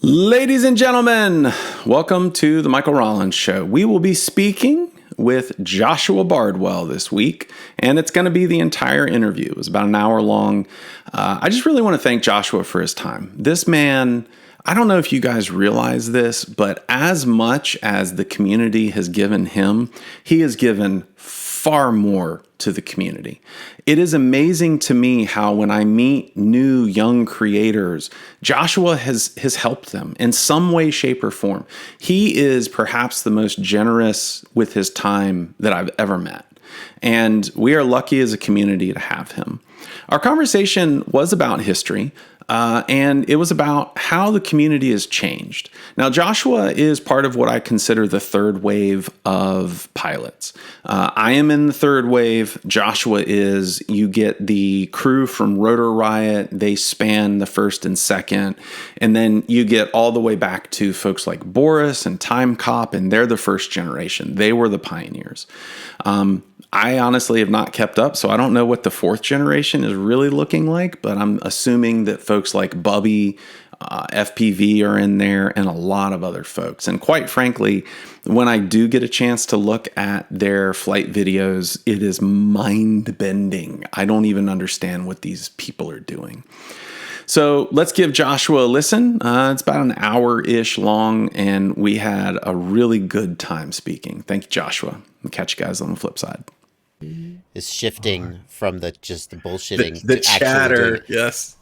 Ladies and gentlemen, welcome to the Michael Rollins Show. We will be speaking with Joshua Bardwell this week, and it's going to be the entire interview. It was about an hour long. I just really want to thank Joshua for his time. This man, I don't know if you guys realize this, but as much as the community has given him, he has given far more to the community. It is amazing to me how when I meet new young creators, Joshua has helped them in some way, shape, or form. He is perhaps the most generous with his time that I've ever met. And we are lucky as a community to have him. Our conversation was about history, and it was about how the community has changed. Now, Joshua is part of what I consider the third wave of pilots. I am in the third wave. Joshua is. You get the crew from Rotor Riot. They span the first and second. And then you get all the way back to folks like Boros and Time Cop, and they're the first generation. They were the pioneers. I honestly have not kept up, so I don't know what the fourth generation is really looking like, but I'm assuming that folks like Bubby, FPV are in there, and a lot of other folks. And quite frankly, when I do get a chance to look at their flight videos, it is mind-bending. I don't even understand what these people are doing. So let's give Joshua a listen. It's about an hour-ish long, and we had a really good time speaking. Thank you, Joshua. I'll catch you guys on the flip side. Is shifting from the bullshitting the to chatter. actually Yes.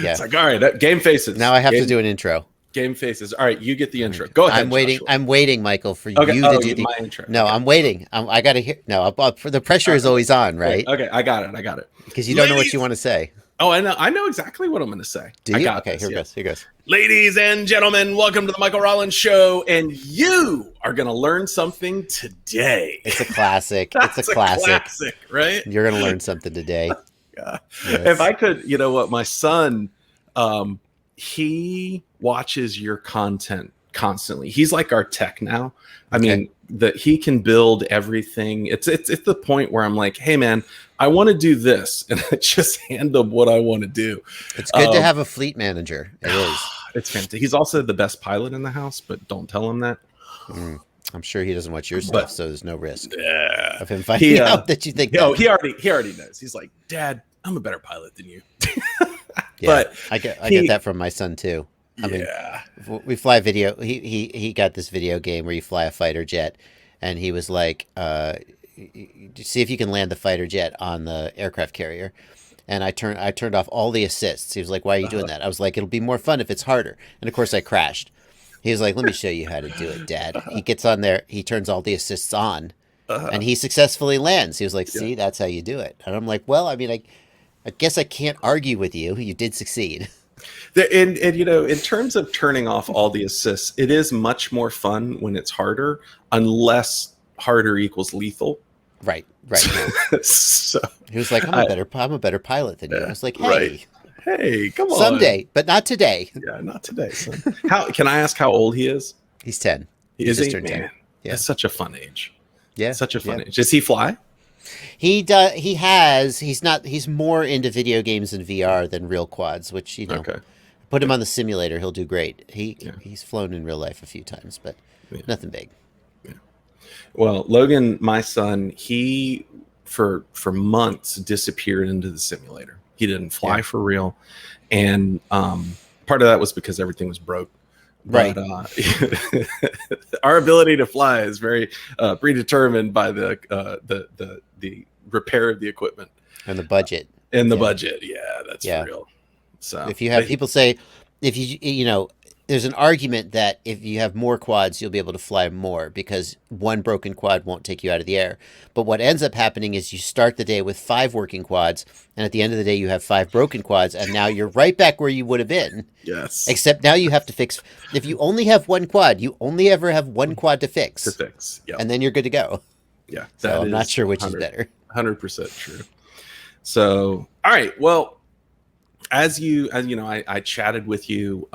Yeah. It's like, all right, game faces. Now I have to do an intro. Game faces. All right, you get the intro. Go ahead. I'm waiting. Joshua. I'm waiting, Michael, for Okay. you to do my intro. No, okay. I'm waiting. I got to hear. No, for the pressure is always on, right? Okay, I got it. Because you don't know what you want to say. Oh, I know exactly what I'm going to say. Do you? I got okay, this, here goes. Ladies and gentlemen, welcome to the Michael Rollins Show, and you are going to learn something today. It's a classic. It's a classic, right? You're going to learn something today. Yeah. Yes. If I could, you know what, my son, he watches your content constantly. He's like our tech now. I mean, that he can build everything. It's the point where I'm like, hey man, I want to do this, and I just hand him what I want to do. It's good to have a fleet manager. It is. It's fantastic. He's also the best pilot in the house, but don't tell him that. I'm sure he doesn't watch your stuff, so there's no risk of him finding finding out that you think. No, he already knows. He's like, Dad, I'm a better pilot than you. Yeah, but I get that from my son too. I mean, we fly video. He got this video game where you fly a fighter jet, and he was like, see if you can land the fighter jet on the aircraft carrier. And I turned off all the assists. He was like, why are you doing that? I was like, it'll be more fun if it's harder. And of course I crashed. He was like, let me show you how to do it, Dad. He gets on there, he turns all the assists on, and he successfully lands. He was like, see, that's how you do it. And I'm like, well, I mean, I guess I can't argue with you. You did succeed. And you know, in terms of turning off all the assists, it is much more fun when it's harder, unless harder equals lethal. Right. So he was like, I'm a better pilot than you. I was like, hey, come on, someday, but not today. Yeah, not today. Son. How can I ask how old he is? He's 10. Is he? Turned 10. Man, yeah, that's such a fun age. Yeah, such a fun age. Does he fly? He does. He's more into video games and VR than real quads, which, you know, put him on the simulator. He'll do great. He's flown in real life a few times, but nothing big. Yeah. Well, Logan, my son, he for months disappeared into the simulator. He didn't fly for real. And part of that was because everything was broke. But, our ability to fly is very predetermined by the repair of the equipment and the budget. Budget, that's real. So if you have people say, if you know, there's an argument that if you have more quads, you'll be able to fly more because one broken quad won't take you out of the air. But what ends up happening is you start the day with 5 working quads, and at the end of the day, you have 5 broken quads, and now you're right back where you would have been. Yes. Except now you have to fix. If you only have one quad, you only ever have one quad to fix. Yep. And then you're good to go. Yeah. So I'm not sure which is better. 100% true. So, all right. Well, as you know, I chatted with you.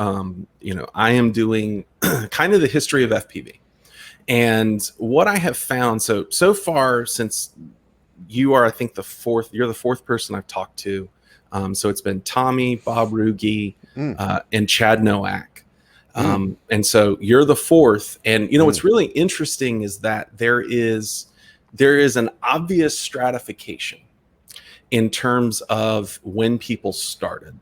You know, I am doing kind of the history of FPV, and what I have found so far since you are, I think you're the fourth person I've talked to. So it's been Tommy, Bob Ruge, and Chad Nowak. And so you're the fourth. And, what's really interesting is that there is an obvious stratification in terms of when people started.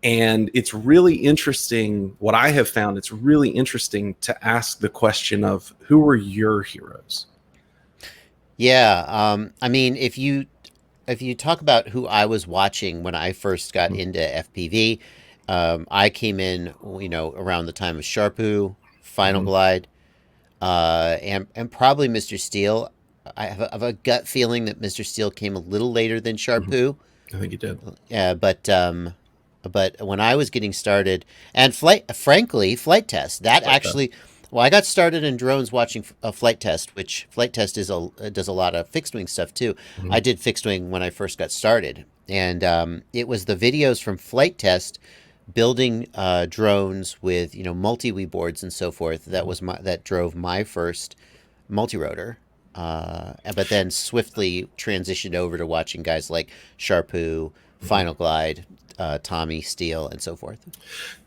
And it's really interesting. What I have found, it's really interesting to ask the question of who were your heroes? Yeah. I mean, if you talk about who I was watching when I first got into FPV, I came in, around the time of Sharpoo, Final Glide, and probably Mr. Steel. I have a gut feeling that Mr. Steel came a little later than Sharpoo. I think you did. Yeah, but when I was getting started, and frankly, flight test that actually. Well, I got started in drones watching a flight test, which flight test does a lot of fixed wing stuff too. I did fixed wing when I first got started, and it was the videos from flight test building drones with multi-wee boards and so forth that drove my first multi-rotor. But then swiftly transitioned over to watching guys like Sharpoo, Final Glide, Tommy, Steele, and so forth.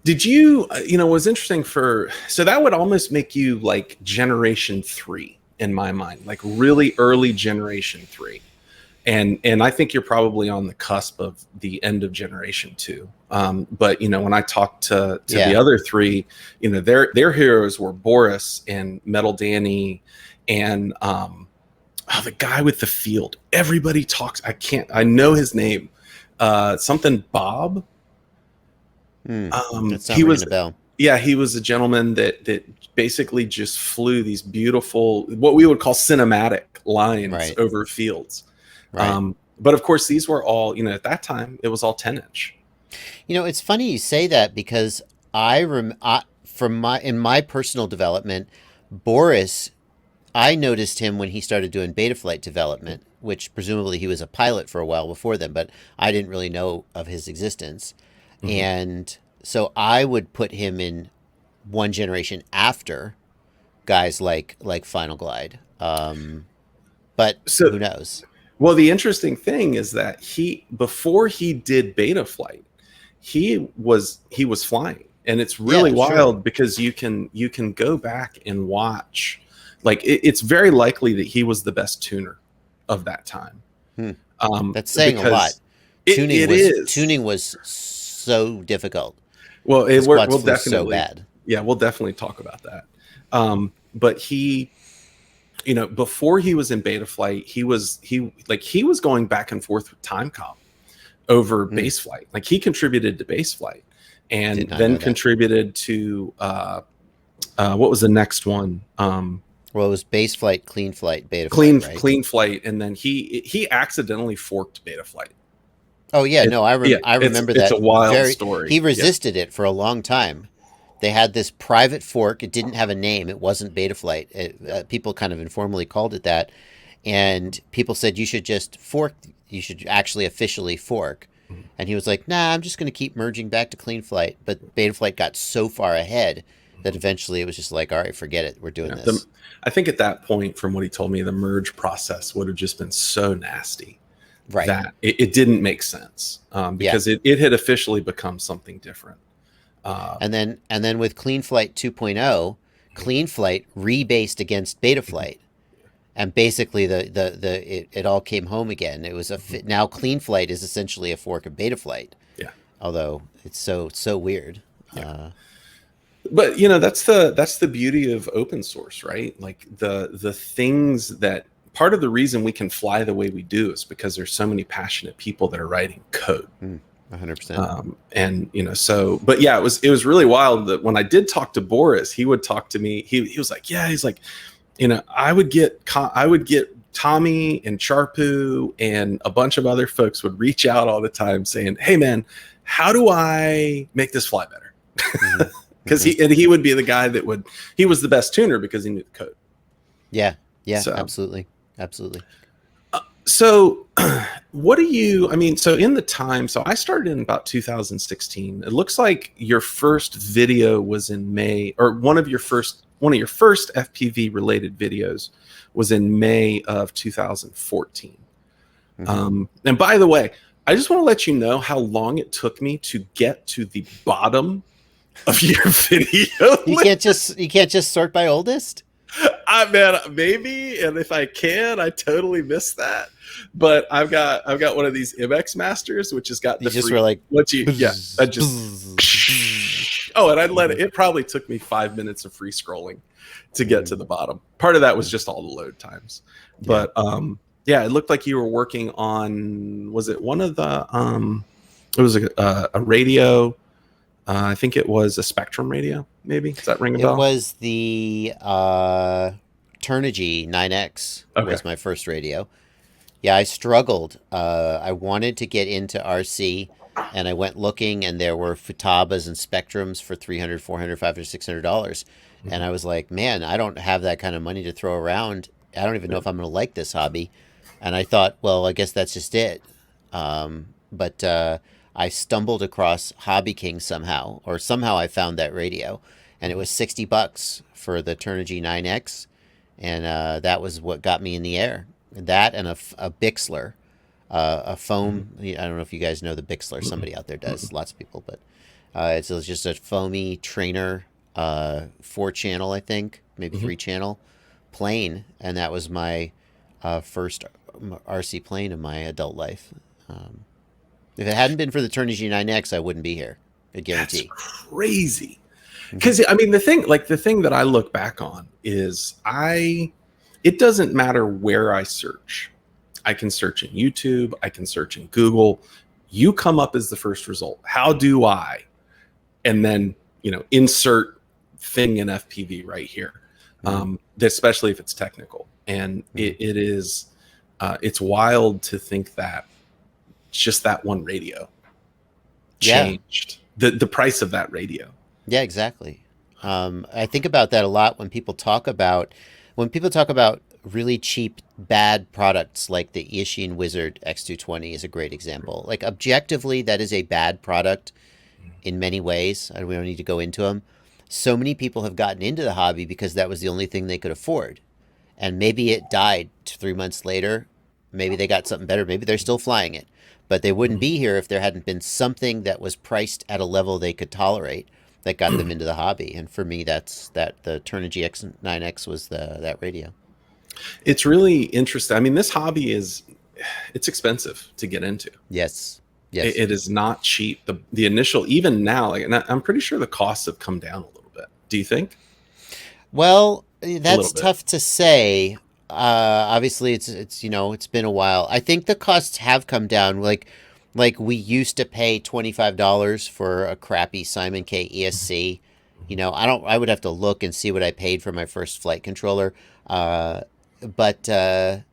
Did you, what was interesting so that would almost make you like generation 3 in my mind, like really early generation 3. And I think you're probably on the cusp of the end of generation 2. But when I talked to the other 3, their heroes were Boros and Metal Danny and the guy with the field. Everybody talks. I know his name. Something Bob. He was a bell. Yeah, he was a gentleman that basically just flew these beautiful, what we would call cinematic lines over fields. Right. But of course, these were all, at that time, it was all 10-inch. It's funny you say that because in my personal development, Boros, I noticed him when he started doing Betaflight development, which presumably he was a pilot for a while before then, but I didn't really know of his existence. And so I would put him in one generation after guys like Final Glide. But who knows? Well, the interesting thing is that before he did Betaflight, he was flying, and it's really wild because you can go back and watch. Like it's very likely that he was the best tuner of that time. That's saying a lot. Tuning was so difficult. Well, we'll definitely so bad. Yeah, we'll definitely talk about that. But he, before he was in Betaflight, he was going back and forth with Timecom over base flight. Like he contributed to base flight, and then contributed to what was the next one? Well, it was base flight, clean flight, Betaflight, clean flight, and then he accidentally forked Betaflight. Oh yeah, I remember that. It's a wild story. He resisted it for a long time. They had this private fork. It didn't have a name. It wasn't Betaflight. People kind of informally called it that, and people said you should just fork. You should actually officially fork. And he was like, "Nah, I'm just going to keep merging back to clean flight." But Betaflight got so far ahead that eventually it was just like, "All right, forget it. We're doing this." I think at that point, from what he told me, the merge process would have just been so nasty. Right. That it didn't make sense because it had officially become something different. And then with Clean Flight 2.0, Clean Flight rebased against Betaflight, and basically it all came home again. It was now Clean Flight is essentially a fork of Betaflight. Yeah. Although it's so weird. Yeah. But that's the beauty of open source, right? Like the things that. Part of the reason we can fly the way we do is because there's so many passionate people that are writing code. 100%. And but yeah, it was really wild that when I did talk to Boros, he would talk to me. He was like, he's like, I would get Tommy and Sharpoo and a bunch of other folks would reach out all the time saying, "Hey man, how do I make this fly better?" Because he would be the guy he was the best tuner because he knew the code. Yeah, absolutely. So what so in the time, so I started in about 2016. It looks like your first video was in May, or one of your first FPV related videos was in May of 2014. And by the way, I just want to let you know how long it took me to get to the bottom of your video. You can't just sort by oldest. Man, maybe, and if I can, I totally missed that. But I've got one of these MX Masters, which has got the you just were like, what you yeah, I just oh, and I let it. It probably took me 5 minutes of free scrolling to get to the bottom. Part of that was just all the load times, but yeah, it looked like you were working on. Was it one of the? It was a radio. I think it was a Spectrum radio. Maybe does that ring a bell? It was the Turnigy 9X was my first radio. Yeah, I struggled. I wanted to get into RC, and I went looking, and there were Futabas and Spectrums for $300, $400, $500, $600. And I was like, man, I don't have that kind of money to throw around. I don't even know if I'm going to like this hobby. And I thought, well, I guess that's just it. But I stumbled across Hobby King somehow, or somehow I found that radio, and it was $60 for the Turnigy 9X, and that was what got me in the air. That and a Bixler, a foam. I don't know if you guys know the Bixler. Somebody out there does. Lots of people, but it's just a foamy trainer, 4-channel, I think, maybe 3-channel plane, and that was my first RC plane in my adult life. If it hadn't been for the Turnigy 9X, I wouldn't be here. I guarantee. That's crazy. Because I mean, the thing that I look back on is it doesn't matter where I search. I can search in YouTube. I can search in Google. You come up as the first result. How do I? And then, insert thing in FPV right here. Especially if it's technical. And it's wild to think that just that one radio changed the price of that radio. Yeah, exactly. I think about that a lot when people talk about really cheap, bad products like the Eachine Wizard X220 is a great example. Like objectively, that is a bad product in many ways. We don't need to go into them. So many people have gotten into the hobby because that was the only thing they could afford. And maybe it died 3 months later. Maybe they got something better. Maybe they're still flying it. But they wouldn't be here if there hadn't been something that was priced at a level they could tolerate that got them into the hobby. And for me, that's the Turnigy X9X was that radio. It's really interesting. I mean, this hobby it's expensive to get into. Yes. It is not cheap. The initial, even now, and I'm pretty sure the costs have come down a little bit. Do you think? Well, that's tough to say. Obviously it's been a while. I think the costs have come down. Like we used to pay $25 for a crappy Simon K ESC. I would have to look and see what I paid for my first flight controller. But so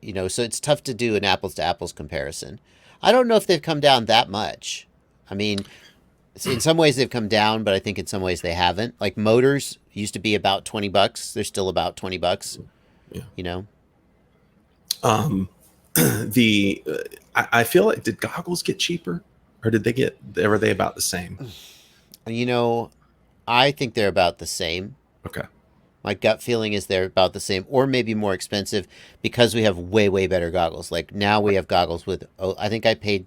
it's tough to do an apples to apples comparison. I don't know if they've come down that much. I mean, in some ways they've come down, but I think in some ways they haven't. Like motors used to be about $20. They're still about $20. Yeah. I feel like, did goggles get cheaper, or were they about the same? I think they're about the same. Okay. My gut feeling is they're about the same, or maybe more expensive because we have way, way better goggles. Like now we have goggles with, I think I paid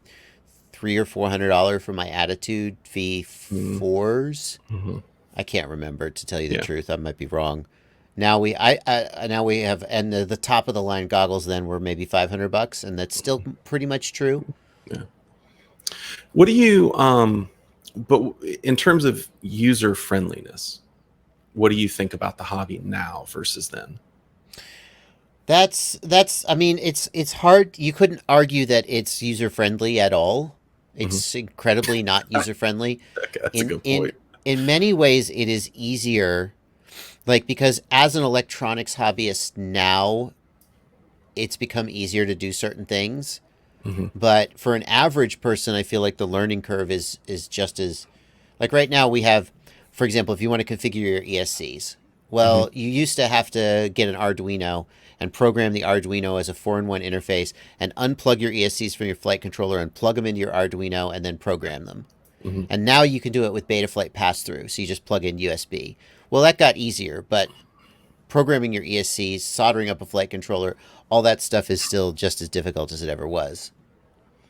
$300 or $400 for my Attitude V4s. I can't remember, to tell you the truth. I might be wrong. Now we have, and the top of the line goggles then were maybe $500, and that's still pretty much true. Yeah. What do you but in terms of user friendliness, what do you think about the hobby now versus then? That's I mean, it's hard. You couldn't argue that it's user friendly at all. It's incredibly not user friendly. That's a good point. In many ways, it is easier, because as an electronics hobbyist now, it's become easier to do certain things. But for an average person, I feel like the learning curve is just as, right now we have, for example, if you want to configure your ESCs, well, you used to have to get an Arduino and program the Arduino as a 4-in-1 interface and unplug your ESCs from your flight controller and plug them into your Arduino and then program them. And now you can do it with Betaflight pass-through, so you just plug in USB. Well, that got easier, but programming your ESCs, soldering up a flight controller, all that stuff is still just as difficult as it ever was.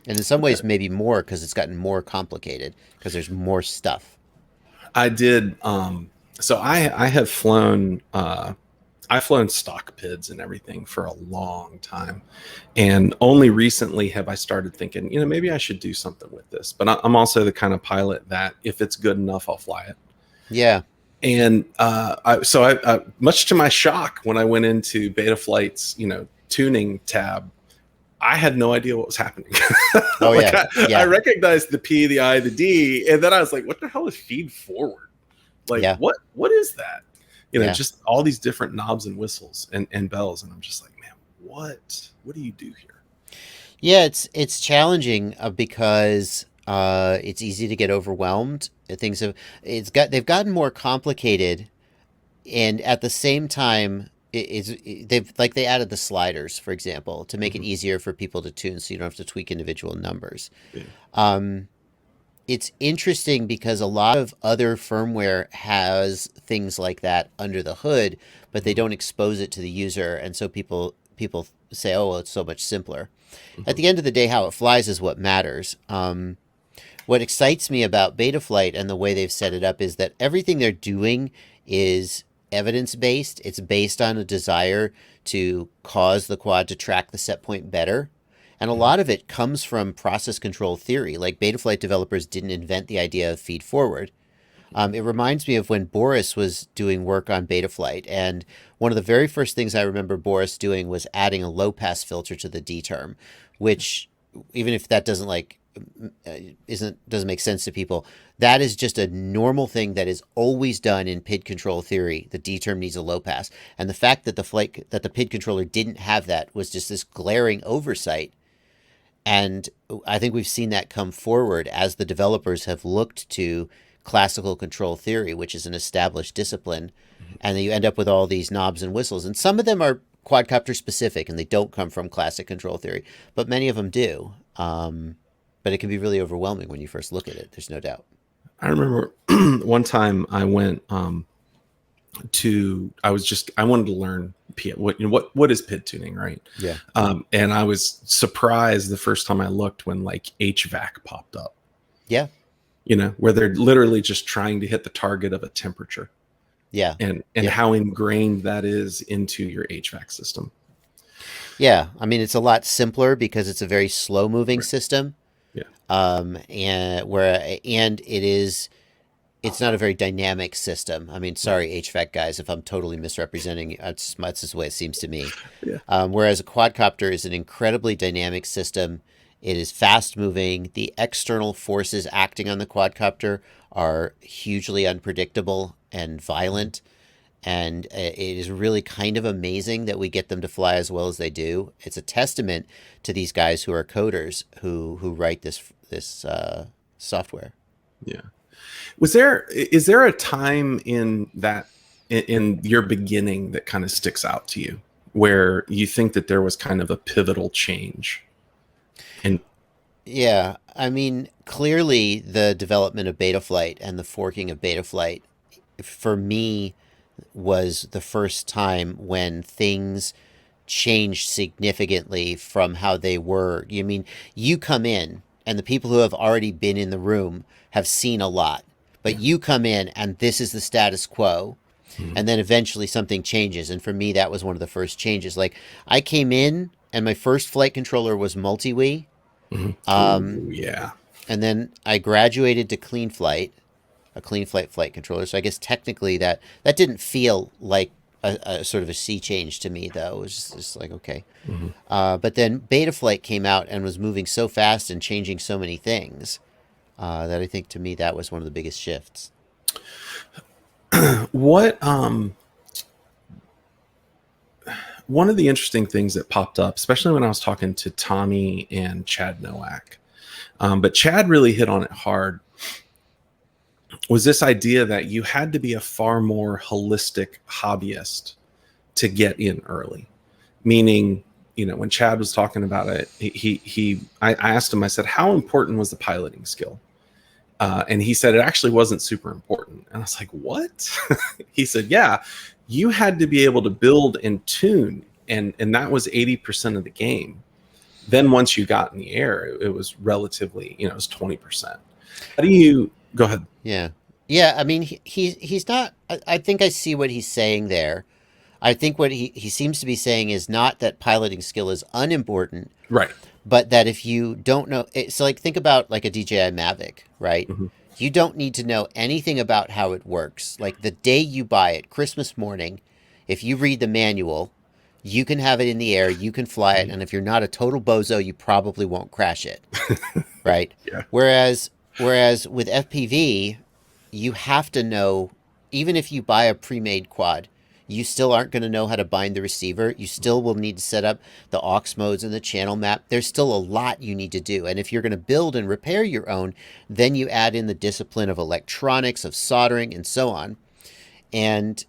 And in some ways, maybe more, because it's gotten more complicated, because there's more stuff. I did. So I have flown. I've flown stock PIDs and everything for a long time, and only recently have I started thinking, maybe I should do something with this. But I'm also the kind of pilot that if it's good enough, I'll fly it. Yeah. And I much to my shock, when I went into Betaflight's tuning tab, I had no idea what was happening. Oh, like yeah. I recognized the P, the I, the D, and then I was like, "What the hell is feed forward? Like, what is that?" Just all these different knobs and whistles and bells, and I'm just like, "Man, what do you do here?" Yeah, it's challenging because it's easy to get overwhelmed. They've gotten more complicated, and at the same time, they added the sliders, for example, to make it easier for people to tune, so you don't have to tweak individual numbers. Yeah. It's interesting because a lot of other firmware has things like that under the hood, but they don't expose it to the user, and so people say, "Oh, well, it's so much simpler." At the end of the day, how it flies is what matters. What excites me about Betaflight and the way they've set it up is that everything they're doing is evidence-based. It's based on a desire to cause the quad to track the set point better. And a lot of it comes from process control theory. Like, Betaflight developers didn't invent the idea of feed forward. It reminds me of when Boros was doing work on Betaflight, and one of the very first things I remember Boros doing was adding a low-pass filter to the D term, which, even if that doesn't make sense to people, that is just a normal thing that is always done in PID control theory. The D term needs a low pass, and the fact that the PID controller didn't have that was just this glaring oversight. And I think we've seen that come forward as the developers have looked to classical control theory, which is an established discipline, and then you end up with all these knobs and whistles. And some of them are quadcopter specific, and they don't come from classic control theory, but many of them do. But it can be really overwhelming when you first look at it. There's no doubt. I remember one time I went I wanted to learn what is PID tuning, right? Yeah. And I was surprised the first time I looked when like HVAC popped up. Yeah. Where they're literally just trying to hit the target of a temperature. Yeah. And how ingrained that is into your HVAC system. Yeah. I mean, it's a lot simpler because it's a very slow moving system. Yeah. It's not a very dynamic system. I mean, sorry, HVAC guys, if I'm totally misrepresenting, that's just the way it seems to me. Yeah. Whereas a quadcopter is an incredibly dynamic system. It is fast moving. The external forces acting on the quadcopter are hugely unpredictable and violent. And it is really kind of amazing that we get them to fly as well as they do. It's a testament to these guys who are coders who write this software. Yeah. Is there a time in your beginning that kind of sticks out to you where you think that there was kind of a pivotal change? Yeah, I mean, clearly the development of Betaflight and the forking of Betaflight, for me, was the first time when things changed significantly from how they were. You mean, you come in and the people who have already been in the room have seen a lot, but you come in and this is the status quo. And then eventually something changes. And for me, that was one of the first changes. Like, I came in and my first flight controller was multi-Wii. Yeah. And then I graduated to Clean Flight, a Clean Flight flight controller. So I guess technically that didn't feel like a sort of a sea change to me, though. It was just like, okay. But then Betaflight came out and was moving so fast and changing so many things that I think, to me, that was one of the biggest shifts. One of the interesting things that popped up, especially when I was talking to Tommy and Chad Nowak, but Chad really hit on it hard, was this idea that you had to be a far more holistic hobbyist to get in early. Meaning, when Chad was talking about it, I asked him, I said, how important was the piloting skill? And he said it actually wasn't super important. And I was like, what? He said, yeah, you had to be able to build and tune. And that was 80% of the game. Then once you got in the air, it was relatively, it was 20%. How do you go ahead? Yeah. Yeah, I mean, he's not. I think I see what he's saying there. I think what he seems to be saying is not that piloting skill is unimportant, Right. but that if you don't know, so like think about like a DJI Mavic, right? Hmm. You don't need to know anything about how it works. Like the day you buy it, Christmas morning, if you read the manual, you can have it in the air, you can fly it, and if you're not a total bozo, you probably won't crash it, right? Yeah. Whereas with FPV, you have to know, even if you buy a pre-made quad, you still aren't going to know how to bind the receiver. You still will need to set up the aux modes and the channel map. There's still a lot you need to do. And if you're going to build and repair your own, then you add in the discipline of electronics, of soldering, and so on. And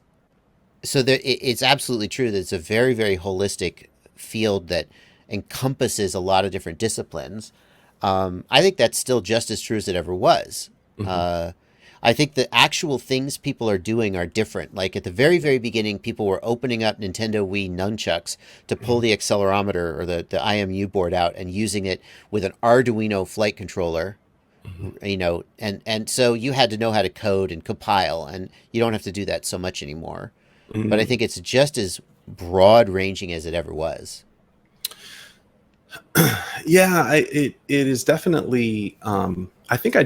so it's absolutely true that it's a very, very holistic field that encompasses a lot of different disciplines. I think that's still just as true as it ever was. Hmm. Uh, I think the actual things people are doing are different. Like at the very, very beginning, people were opening up Nintendo Wii nunchucks to pull the accelerometer or the IMU board out and using it with an Arduino flight controller, Hmm. and so you had to know how to code and compile, and you don't have to do that so much anymore. But I Hmm. think it's just as broad ranging as it ever was. Yeah, it is definitely. I think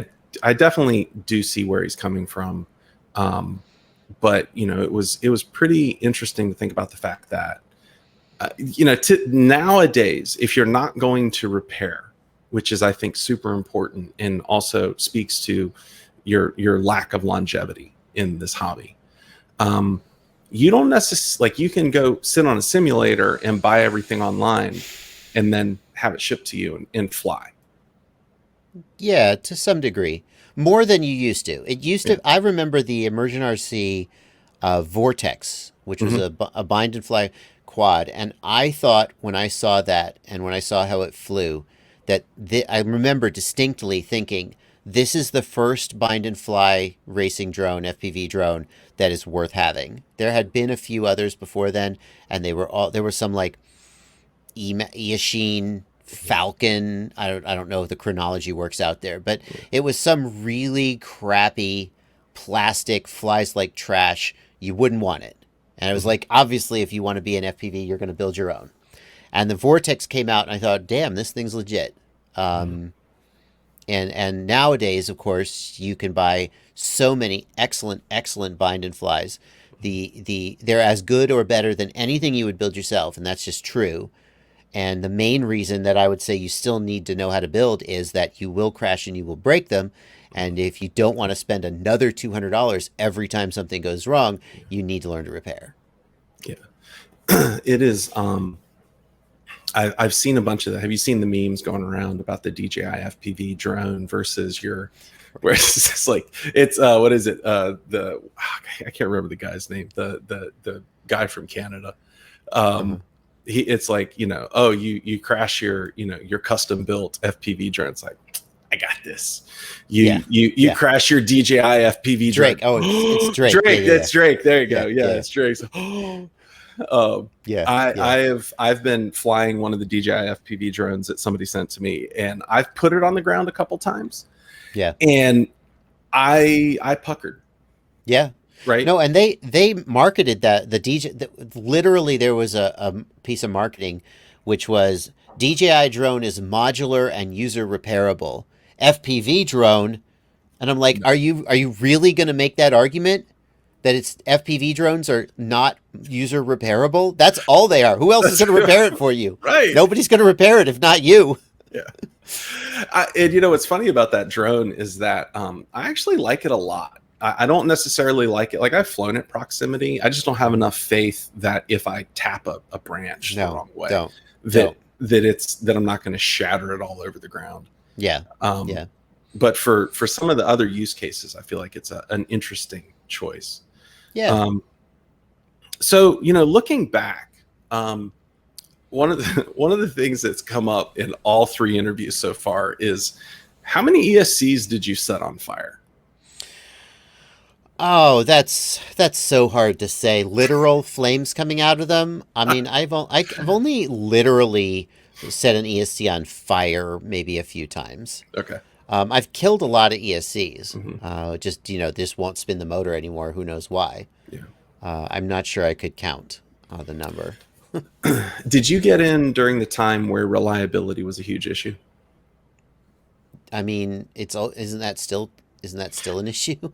I definitely do see where he's coming from, um, but it was pretty interesting to think about the fact that nowadays, if you're not going to repair, which is I think super important, and also speaks to your lack of longevity in this hobby. Um, you don't necessarily like you can go sit on a simulator and buy everything online and then have it shipped to you and fly. Yeah, to some degree. More than you used to. It used Yeah. to, I remember the Immersion RC Vortex, which was Hmm. a bind and fly quad. And I thought when I saw that and when I saw how it flew, that I remember distinctly thinking, this is the first bind and fly racing drone, FPV drone, that is worth having. There had been a few others before then, and there were some like Eachine, Falcon. I don't know if the chronology works out there, but it was some really crappy plastic flies like trash. You wouldn't want it. And I was Hmm. like, obviously, if you want to be an FPV, you're going to build your own. And the Vortex came out, and I thought, damn, this thing's legit. Hmm. And nowadays, of course, you can buy so many excellent bind and flies. They're as good or better than anything you would build yourself, and that's just true. And the main reason that I would say you still need to know how to build is that you will crash and you will break them. And if you don't want to spend another $200 every time something goes wrong, you need to learn to repair. Yeah. It is. I've seen a bunch of that. Have you seen the memes going around about the DJI FPV drone versus your, where it's just like it's what is it? I can't remember the guy's name. The guy from Canada. Uh-huh. Um, it's like oh you crash your custom built FPV drone. It's like I got this. Yeah. You Yeah. crash your DJI FPV drone. Drake. Oh, it's Drake. Yeah. Drake. Yeah. Yeah. That's Drake. There you go. Yeah. Yeah, Yeah. it's Drake. Um, Yeah. I, Yeah. I've been flying one of the DJI FPV drones that somebody sent to me, and I've put it on the ground a couple times, Yeah. and I puckered. Yeah. Right. No, and they marketed that the DJ. Literally, there was a piece of marketing, which was DJI drone is modular and user repairable. FPV drone, and I'm like, are you really going to make that argument that it's FPV drones are not user repairable? That's all they are. Who else is That's going to repair it for you? right. Nobody's going to repair it if not you. Yeah. And what's funny about that drone is that I actually like it a lot. I don't necessarily like it. Like I've flown at proximity. I just don't have enough faith that if I tap a branch the No, wrong way, don't. that that I'm not going to shatter it all over the ground. Yeah. Um, Yeah. but for some of the other use cases, I feel like it's an interesting choice. Yeah. So looking back, one of the things that's come up in all three interviews so far is how many ESCs did you set on fire? Oh, that's so hard to say. Literal flames coming out of them. I mean, I've only literally set an ESC on fire maybe a few times. Okay. I've killed a lot of ESCs. Mm-hmm. Just this won't spin the motor anymore. Who knows why? Yeah. I'm not sure I could count the number. Did you get in during the time where reliability was a huge issue? I mean, isn't that still an issue?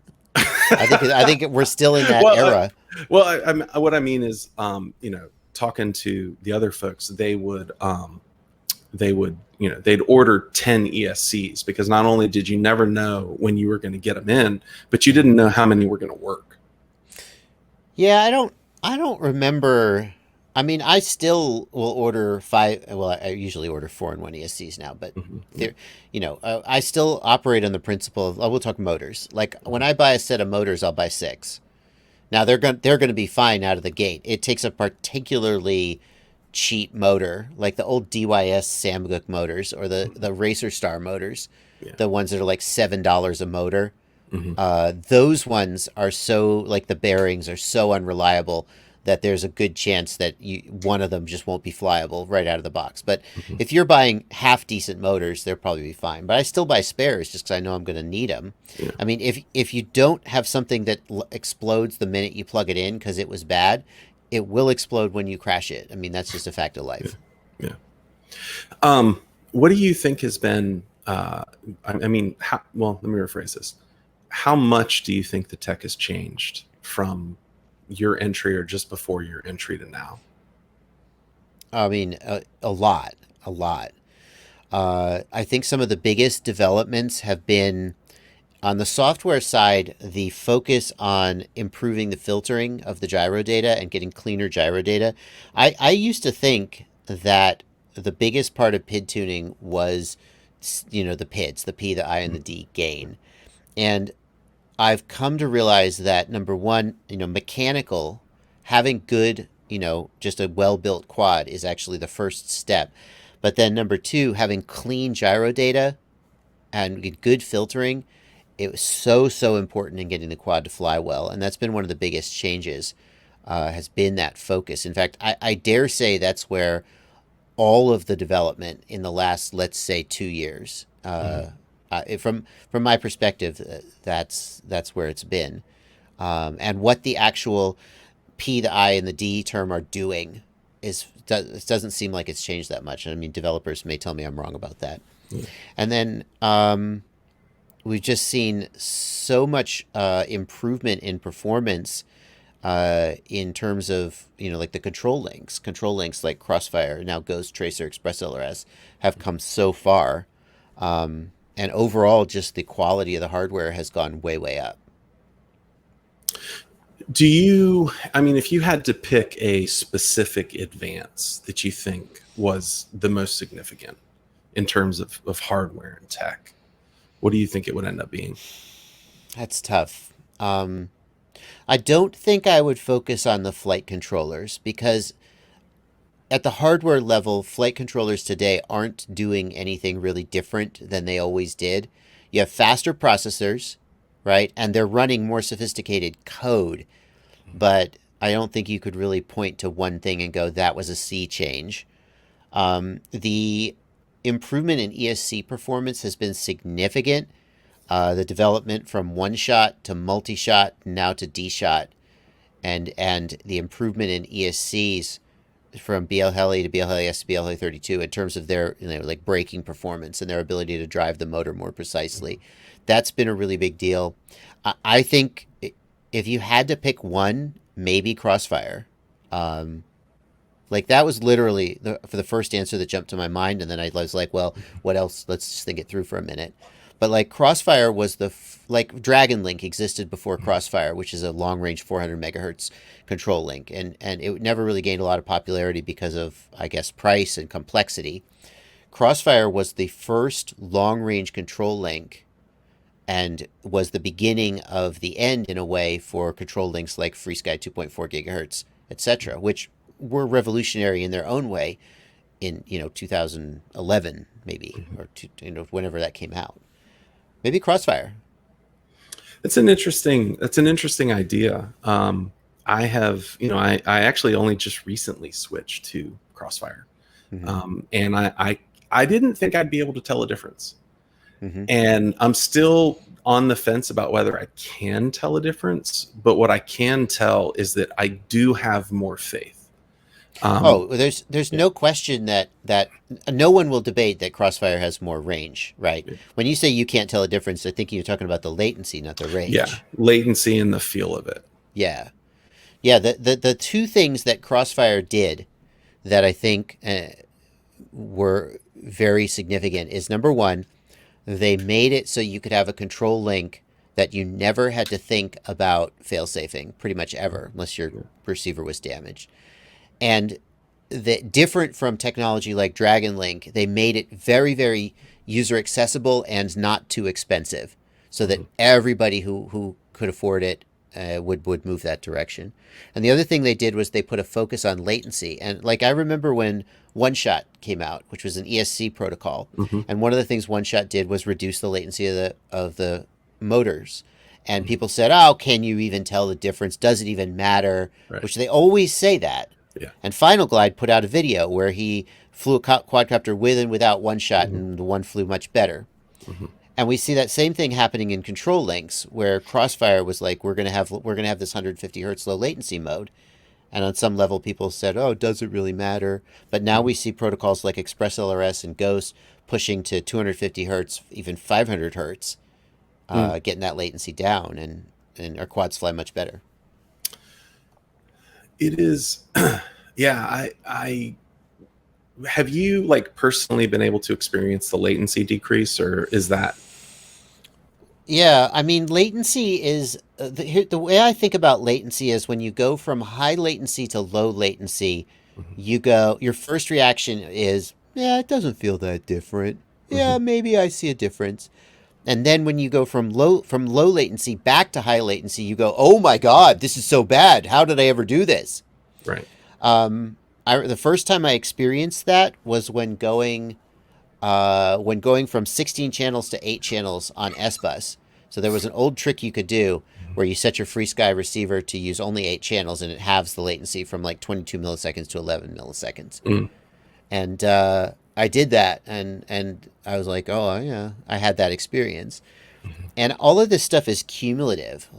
I think we're still in that well, era. what I mean is, talking to the other folks, they would, they'd order 10 ESCs because not only did you never know when you were going to get them in, but you didn't know how many were going to work. Yeah, I don't remember. I mean, I still will order five. Well, I usually order 4-in-1 ESCs now, but Mm-hmm. Yeah. I still operate on the principle of, we'll talk motors. Like when I buy a set of motors, I'll buy 6. Now they're going to be fine out of the gate. It takes a particularly cheap motor, like the old DYS Samguk motors or the Racer Star motors, Yeah. the ones that are like $7 a motor. Mm-hmm. Those ones are so, like, the bearings are so unreliable that there's a good chance that one of them just won't be flyable right out of the box. But Mm-hmm. if you're buying half decent motors, they'll probably be fine. But I still buy spares just because I know I'm going to need them. Yeah. I mean, if you don't have something that explodes the minute you plug it in because it was bad, it will explode when you crash it. I mean, that's just a fact of life. Yeah. What do you think has been, I mean, well, let me rephrase this. How much do you think the tech has changed from your entry or just before your entry to now? I mean, a lot, a lot. I think some of the biggest developments have been on the software side, the focus on improving the filtering of the gyro data and getting cleaner gyro data. I used to think that the biggest part of PID tuning was, the PIDs, the P, the I, and the D gain. And I've come to realize that number one, mechanical, having good, just a well built quad is actually the first step. But then number two, having clean gyro data and good filtering, it was so important in getting the quad to fly well. And that's been one of the biggest changes, has been that focus. In fact, I dare say that's where all of the development in the last, let's say, 2 years, from my perspective, that's where it's been, and what the actual P, the I, and the D term are doing it doesn't seem like it's changed that much. I mean, developers may tell me I'm wrong about that. Yeah. And then we've just seen so much improvement in performance in terms of, like the control links like Crossfire, now Ghost, Tracer, Express LRS, have come so far. And overall, just the quality of the hardware has gone way up. I mean, if you had to pick a specific advance that you think was the most significant in terms of hardware and tech, what do you think it would end up being? That's tough. I don't think I would focus on the flight controllers because at the hardware level, flight controllers today aren't doing anything really different than they always did. You have faster processors, right? And they're running more sophisticated code, but I don't think you could really point to one thing and go, that was a sea change. The improvement in ESC performance has been significant. The development from one shot to multi-shot, now to D-shot, and the improvement in ESCs from BL Heli to BL Heli S to BL Heli 32 in terms of their like braking performance and their ability to drive the motor more precisely. That's been a really big deal. I think if you had to pick one, maybe Crossfire. Like that was literally for the first answer that jumped to my mind, and then I was like, well, what else? Let's just think it through for a minute. But like Crossfire was like Dragon Link existed before Crossfire, which is a long range 400 megahertz control link, and it never really gained a lot of popularity because of, I guess, price and complexity. Crossfire was the first long range control link and was the beginning of the end in a way for control links like FreeSky 2.4 gigahertz, etc., which were revolutionary in their own way in 2011 maybe, or whenever that came out. Maybe Crossfire. That's an interesting idea. I have, I actually only just recently switched to Crossfire. Mm-hmm. And I didn't think I'd be able to tell a difference. And I'm still on the fence about whether I can tell a difference. But what I can tell is that I do have more faith. There's no question that no one will debate that Crossfire has more range, right? Yeah. When you say you can't tell a difference, I think you're talking about the latency, not the Yeah, range. latency and the feel of it. Yeah, yeah. The two things that Crossfire did that I think were very significant is number one, they made it so you could have a control link that you never had to think about fail-safing, pretty much ever, unless your receiver was damaged. And different from technology like Dragon Link, they made it very, very user accessible and not too expensive, so that everybody who could afford it would move that direction. And the other thing they did was they put a focus on latency. And like I remember when One Shot came out, which was an ESC protocol, and one of the things One Shot did was reduce the latency of the motors. And people said, "Oh, can you even tell the difference? Does it even matter?" Right. Which they always say that. Yeah. And Final Glide put out a video where he flew a quadcopter with and without One Shot, and the one flew much better. And we see that same thing happening in control links, where Crossfire was like, we're gonna have this 150 hertz low latency mode, and on some level, people said, "Oh, does it really matter?" But now we see protocols like Express LRS and Ghost pushing to 250 hertz, even 500 hertz, getting that latency down, and our quads fly much better. It is, yeah. I have you like personally been able to experience the latency decrease, or is that? Yeah, I mean, latency is the way I think about latency is when you go from high latency to low latency, your first reaction is, yeah, it doesn't feel that different. Yeah, maybe I see a difference. And then when you go from low latency back to high latency, you go, oh my God, this is so bad. How did I ever do this? Right. The first time I experienced that was when going from 16 channels to 8 channels on S-Bus. So there was an old trick you could do where you set your FreeSky receiver to use only 8 channels, and it halves the latency from like 22 milliseconds to 11 milliseconds. And I did that, and I was like, oh, yeah, I had that experience. And all of this stuff is cumulative.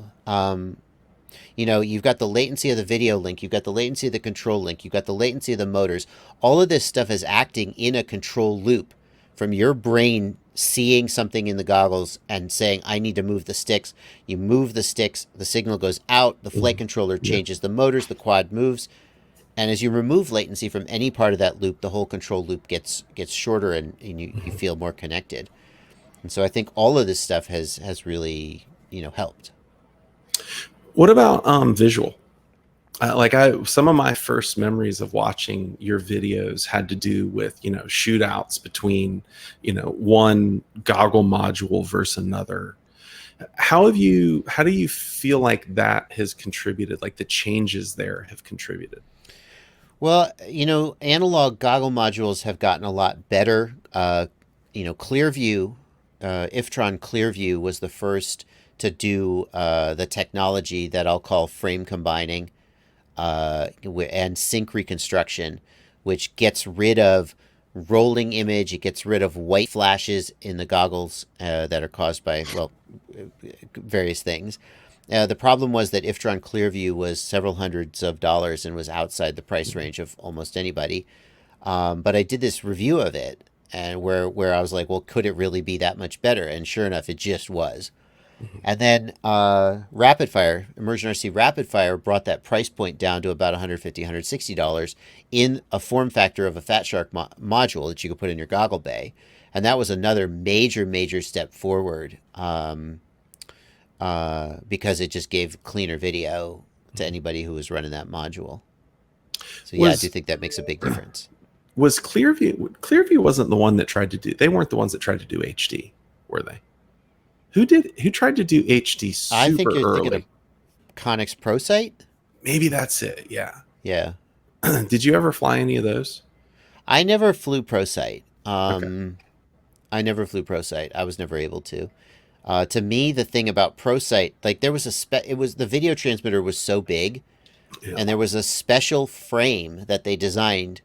You've got the latency of the video link, you've got the latency of the control link, you've got the latency of the motors. All of this stuff is acting in a control loop from your brain seeing something in the goggles and saying, I need to move the sticks. You move the sticks, the signal goes out, the flight controller changes the motors, the quad moves. And as you remove latency from any part of that loop, the whole control loop gets shorter, and you feel more connected. And so I think all of this stuff has really, helped. What about visual? Some of my first memories of watching your videos had to do with, shootouts between, one goggle module versus another. How do you feel like that has contributed? Like the changes there have contributed? Well, analog goggle modules have gotten a lot better. Clearview, Iftron Clearview was the first to do the technology that I'll call frame combining and sync reconstruction, which gets rid of rolling image. It gets rid of white flashes in the goggles that are caused by, various things. The problem was that Iftron Clearview was several hundreds of dollars and was outside the price range of almost anybody. But I did this review of it, and where I was like, well, could it really be that much better? And sure enough, it just was. And then Rapidfire, Immersion RC Rapidfire brought that price point down to about $150, $160 in a form factor of a Fat Shark module that you could put in your goggle bay. And that was another major, major step forward because it just gave cleaner video to anybody who was running that module. So yeah, I do think that makes a big difference. Was Clearview wasn't the one that tried to do, they weren't the ones that tried to do HD, were they? Who tried to do HD super early? I think you're thinking of Connex ProSight? Maybe that's it, yeah. Yeah. Did you ever fly any of those? I never flew ProSight. Okay. I never flew ProSight. I was never able to. To me, the thing about ProSight, like there was the video transmitter was so big, and there was a special frame that they designed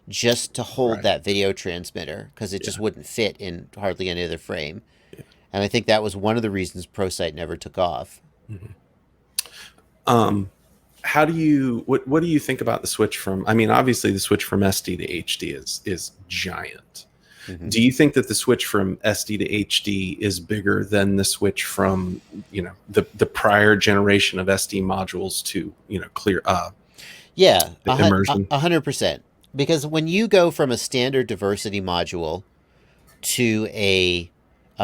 just to hold that video transmitter because it just wouldn't fit in hardly any other frame. And I think that was one of the reasons ProSight never took off. How do you what do you think about the switch from? I mean, obviously the switch from SD to HD is giant. Do you think that the switch from SD to HD is bigger than the switch from, the prior generation of SD modules to, clear Yeah, immersion? 100%. Because when you go from a standard diversity module to a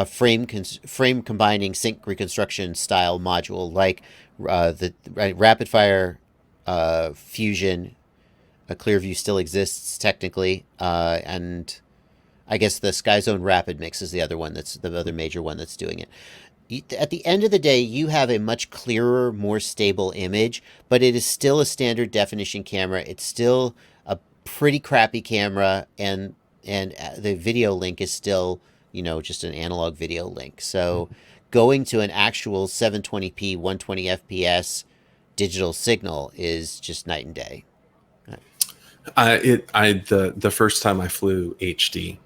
frame combining sync reconstruction style module like the rapid fire fusion, Clearview still exists technically, and I guess the Sky Zone Rapid Mix is the other one that's the other major one that's doing it. At the end of the day, you have a much clearer, more stable image, but it is still a standard definition camera. It's still a pretty crappy camera, and the video link is still, just an analog video link. So going to an actual 720p, 120 FPS digital signal is just night and day. The first time I flew HD,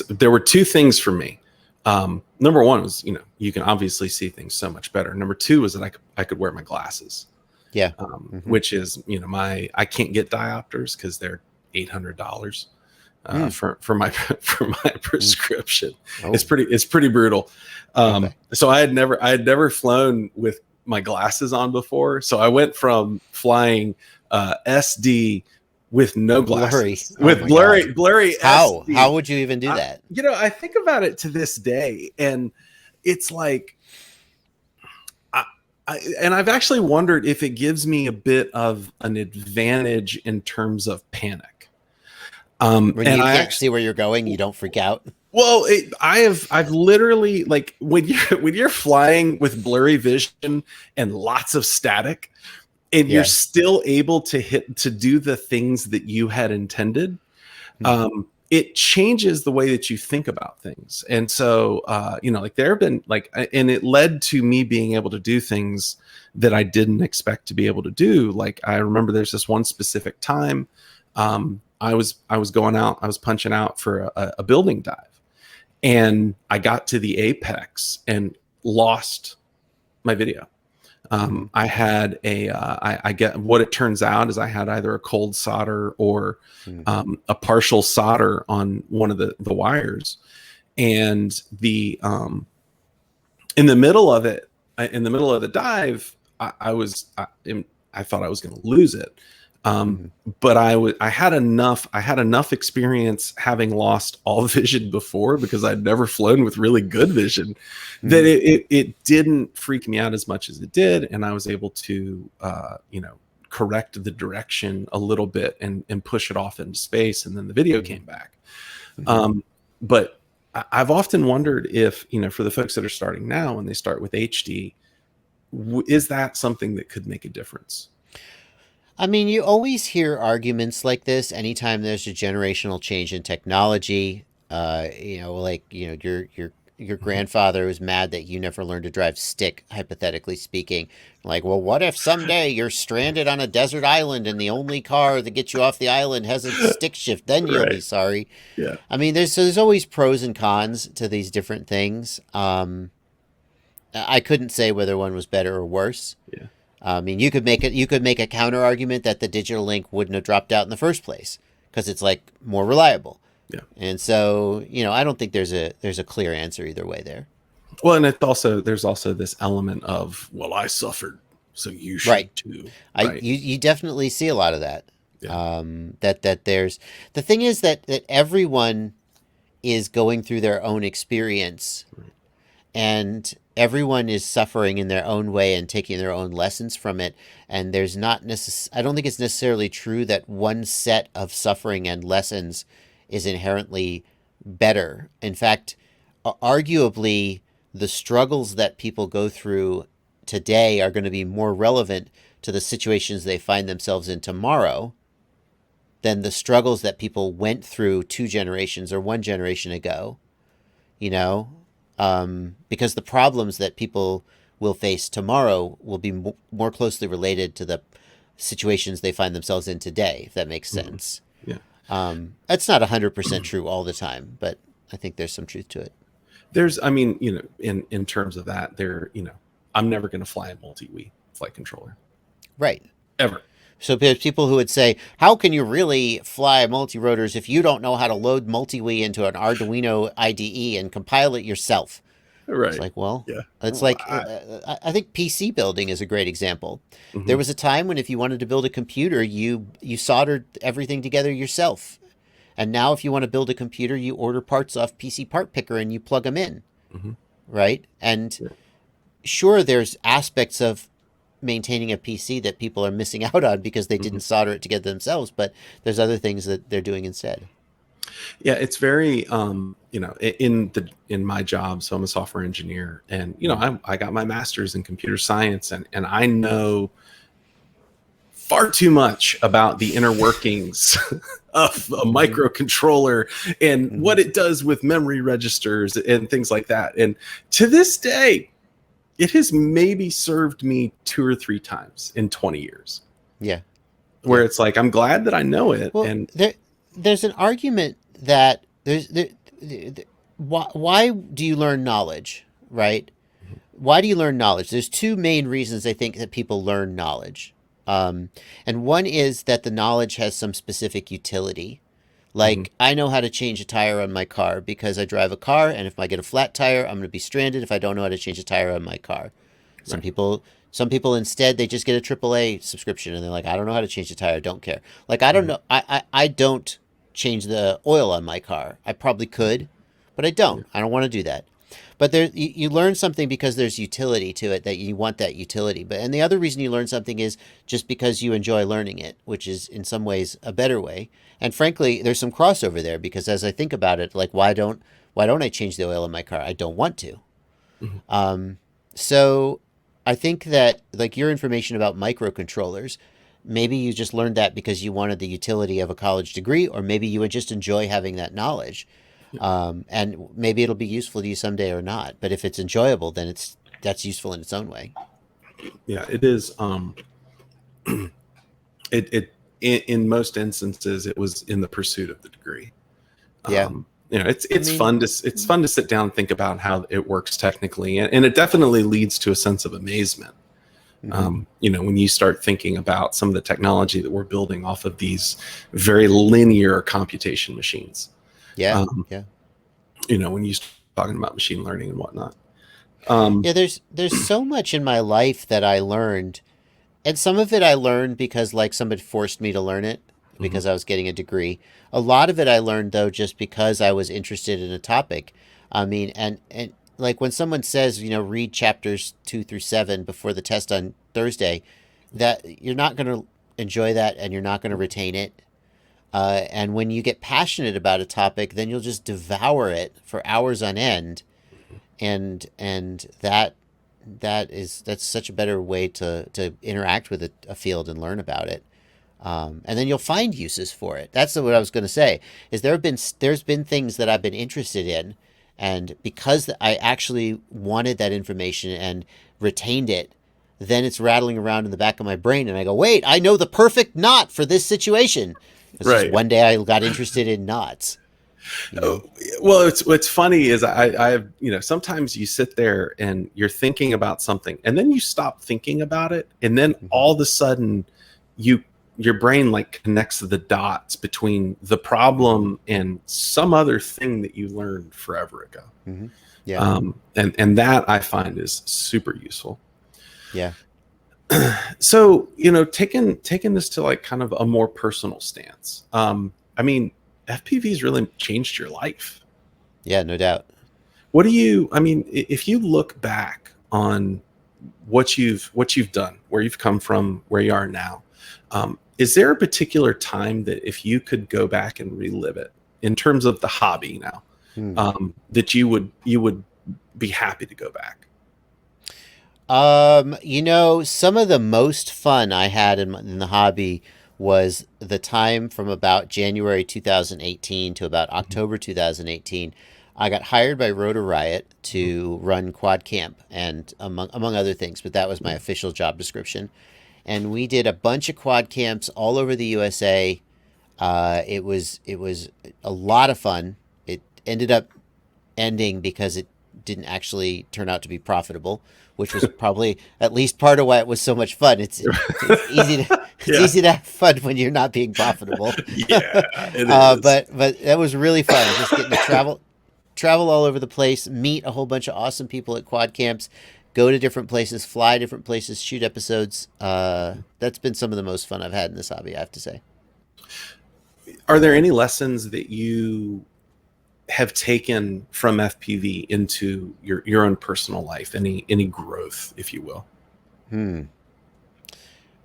there were two things for me. Number one was, you can obviously see things so much better. Number two was that I could wear my glasses. Yeah. Which is, I can't get diopters because they're $800 for my prescription. Oh. It's pretty brutal. Okay. So I had never flown with my glasses on before. So I went from flying SD with no glasses, blurry. How SD. How would you even do that? I think about it to this day, and it's like, and I've actually wondered if it gives me a bit of an advantage in terms of panic. When you can't see where you're going, you don't freak out. Well, I've literally, like, when you're flying with blurry vision and lots of static, and you're still able to do the things that you had intended, it changes the way that you think about things. And so, like, there have been, like, and it led to me being able to do things that I didn't expect to be able to do. Like, I remember there's this one specific time, I was going out, I was punching out for a building dive, and I got to the apex and lost my video. I had I get what it turns out is I had either a cold solder or a partial solder on one of the wires, and in the middle of it, in the middle of the dive, I thought I was going to lose it. But I had enough experience having lost all vision before, because I'd never flown with really good vision, that it didn't freak me out as much as it did. And I was able to, correct the direction a little bit and push it off into space. And then the video came back. But I've often wondered if, for the folks that are starting now, when they start with HD, is that something that could make a difference? I mean, you always hear arguments like this anytime there's a generational change in technology. Your grandfather was mad that you never learned to drive stick, hypothetically speaking. Like, well, what if someday you're stranded on a desert island and the only car that gets you off the island has a stick shift? Then you'll be sorry. Yeah. I mean, there's always pros and cons to these different things. I couldn't say whether one was better or worse. Yeah. I mean, you could make a counter argument that the digital link wouldn't have dropped out in the first place because it's, like, more reliable. Yeah. And so, I don't think there's a clear answer either way there. Well, and there's also this element of, well, I suffered, so you should too. Right? You definitely see a lot of that. Yeah. That there's, the thing is that everyone is going through their own experience, and everyone is suffering in their own way and taking their own lessons from it. And there's not I don't think it's necessarily true that one set of suffering and lessons is inherently better. In fact, arguably, the struggles that people go through today are going to be more relevant to the situations they find themselves in tomorrow than the struggles that people went through 2 generations or 1 generation ago, because the problems that people will face tomorrow will be more closely related to the situations they find themselves in today, if that makes sense. Yeah. That's not 100% true all the time, but I think there's some truth to it. There's, I mean, in terms of that, I'm never going to fly a multi-Wii flight controller. Right. Ever. So there's people who would say, how can you really fly multi-rotors if you don't know how to load multi-Wii into an Arduino IDE and compile it yourself? Right. It's like, well, Yeah. it's like, I think PC building is a great example. Mm-hmm. There was a time when if you wanted to build a computer, you soldered everything together yourself. And now if you want to build a computer, you order parts off PC Part Picker and you plug them in. Mm-hmm. Right? And sure, there's aspects of maintaining a PC that people are missing out on because they didn't solder it together themselves, but there's other things that they're doing instead. Yeah, it's very in my job, so I'm a software engineer, and I got my master's in computer science, and I know far too much about the inner workings of a microcontroller and what it does with memory registers and things like that. And to this day, it has maybe served me 2 or 3 times in 20 years. Yeah. Where it's like, I'm glad that I know it. Well, and there's an argument that why do you learn knowledge, right? Why do you learn knowledge? There's 2 main reasons I think that people learn knowledge. And one is that the knowledge has some specific utility. Like, I know how to change a tire on my car because I drive a car, and if I get a flat tire, I'm going to be stranded if I don't know how to change a tire on my car. Some people instead, they just get a AAA subscription, and they're like, I don't know how to change the tire, don't care. Like, I don't know, I don't change the oil on my car. I probably could, but I don't. I don't want to do that. But you learn something because there's utility to it, that you want that utility. And the other reason you learn something is just because you enjoy learning it, which is in some ways a better way. And frankly, there's some crossover there because as I think about it, like why don't I change the oil in my car? I don't want to. So I think that like your information about microcontrollers, maybe you just learned that because you wanted the utility of a college degree, or maybe you would just enjoy having that knowledge. And maybe it'll be useful to you someday or not. But if it's enjoyable, then that's useful in its own way. Yeah, it is. In most instances, it was in the pursuit of the degree. Yeah. It's fun to sit down and think about how it works technically, and it definitely leads to a sense of amazement. When you start thinking about some of the technology that we're building off of these very linear computation machines. Yeah. When you start talking about machine learning and whatnot. There's so much in my life that I learned, and some of it I learned because like somebody forced me to learn it because I was getting a degree. A lot of it I learned though just because I was interested in a topic. I mean, and like when someone says, read chapters 2 through 7 before the test on Thursday, that you're not going to enjoy that and you're not going to retain it. And when you get passionate about a topic, then you'll just devour it for hours on end. And that's such a better way to interact with a field and learn about it. And then you'll find uses for it. That's what I was going to say, is there's been things that I've been interested in, and because I actually wanted that information and retained it, then it's rattling around in the back of my brain, and I go, wait, I know the perfect knot for this situation. It's just one day I got interested in knots. Well, what's funny is I have, sometimes you sit there and you're thinking about something and then you stop thinking about it. And then all of a sudden your brain like connects the dots between the problem and some other thing that you learned forever ago. Yeah. And that I find is super useful. Yeah. So, taking this to like kind of a more personal stance. I mean, FPV's really changed your life. Yeah, no doubt. If you look back on what you've done, where you've come from, where you are now, is there a particular time that if you could go back and relive it in terms of the hobby now, that you would be happy to go back? Some of the most fun I had in the hobby was the time from about January 2018 to about October 2018. I got hired by Rotor Riot to run Quad Camp, and among other things, but that was my official job description. And we did a bunch of quad camps all over the USA. It was a lot of fun. It ended up ending because didn't actually turn out to be profitable, which was probably at least part of why it was so much fun. It's easy to it's Yeah. easy to have fun when you're not being profitable. Yeah, it is. But that was really fun. Just getting to travel all over the place, meet a whole bunch of awesome people at quad camps, go to different places, fly different places, shoot episodes. That's been some of the most fun I've had in this hobby, I have to say. Are there any lessons that you have taken from FPV into your own personal life? Any growth, if you will?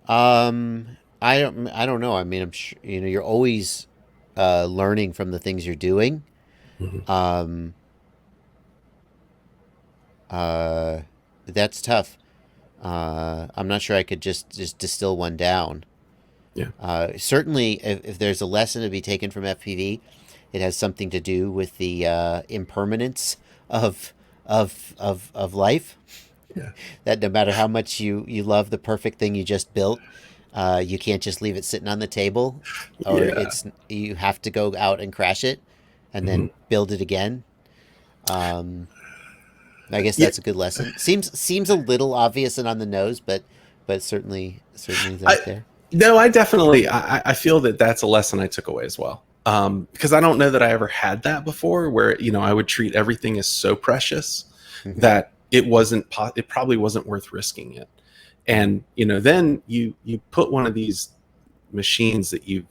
I don't know. I mean, I'm sure, you're always learning from the things you're doing. Mhm. That's tough. I'm not sure I could just distill one down. Yeah. Certainly, if there's a lesson to be taken from FPV, it has something to do with the impermanence of life. Yeah. That no matter how much you love the perfect thing you just built, you can't just leave it sitting on the table, or Yeah. you have to go out and crash it, and Mhm. then build it again. Um, I guess Yeah. that's a good lesson. Seems a little obvious and on the nose, but certainly I right there. no, I definitely I feel that that's a lesson I took away as well. Because I don't know that I ever had that before, where I would treat everything as so precious Hmm. that it probably wasn't worth risking it. And then you put one of these machines that you've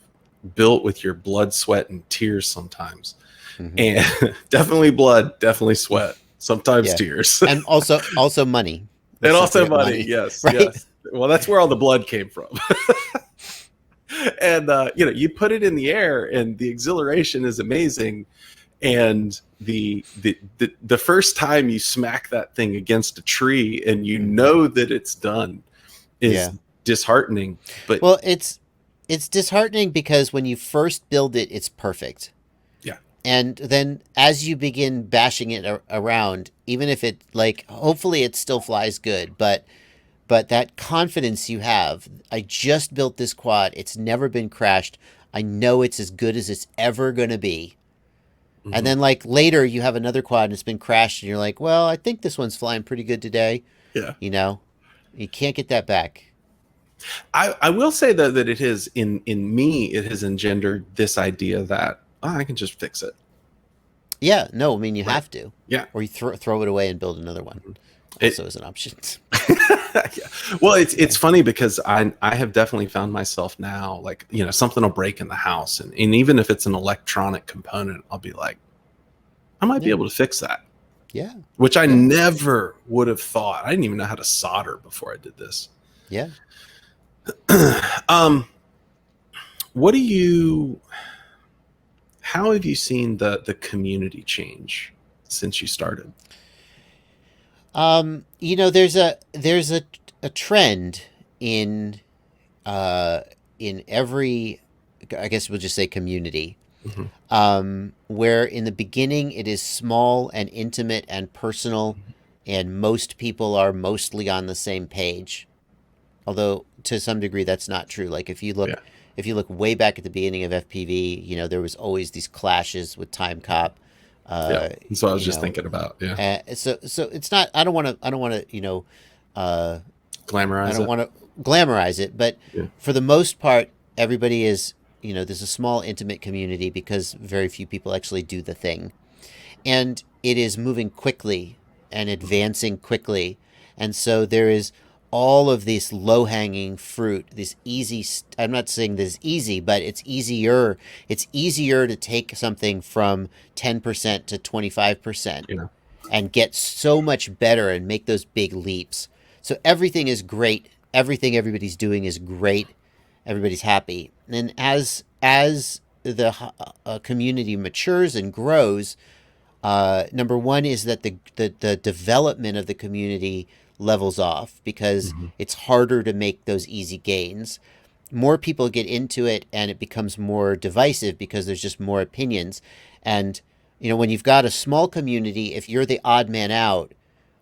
built with your blood, sweat, and tears sometimes, Hmm. and definitely blood, definitely sweat, sometimes Yeah, tears, and also money. and Let's not also forget money. money, Yes, right? yes. Well, that's where all the blood came from. And you put it in the air, and the exhilaration is amazing. And the first time you smack that thing against a tree, and Hmm. that it's done, is Yeah. disheartening. But Well, it's disheartening because when you first build it, it's perfect. yeah, And then as you begin bashing it around, even if it like hopefully it still flies good, but that confidence you have, I just built this quad, it's never been crashed. I know it's as good as it's ever going to be. And hmm then like later you have another quad and it's been crashed and you're like, "Well, I think this one's flying pretty good today." yeah. You know? You can't get that back. I will say though that it has in me it has engendered this idea that I can just fix it. Yeah, no, I mean you Right. have to. Yeah. Or you throw it away and build another one. It Also as an option. yeah. Well, it's Yeah. funny because I have definitely found myself now, like, something will break in the house, and even if it's an electronic component, I'll be like, I might be Yeah. able to fix that, Yeah. which I Yeah. never would have thought. I didn't even know how to solder before I did this. Yeah. um, what do you? How have you seen the community change since you started? There's a trend in uh in every, I guess we'll just say community, Hmm. where in the beginning it is small and intimate and personal, and most people are mostly on the same page. Although to some degree that's not true. Like Yeah, if you look way back at the beginning of FPV, there was always these clashes with Time Cop. yeah. Uh, That's what I was you just know, thinking about. Yeah, so it's not. I don't want to. Uh, I glamorize don't it. want to glamorize it, but Yeah. for the most part, everybody is. There's a small intimate community because very few people actually do the thing, and it is moving quickly and advancing quickly, and so there is all of this low hanging fruit, this easy. I'm not saying this is easy, but it's easier. It's easier to take something from 10% to 25% You know. and get so much better and make those big leaps. So everything is great. Everything everybody's doing is great. Everybody's happy. And as the community matures and grows, number one is that the development of the community levels off because Hmm. it's harder to make those easy gains. More people get into it and it becomes more divisive because there's just more opinions. And, when you've got a small community, if you're the odd man out,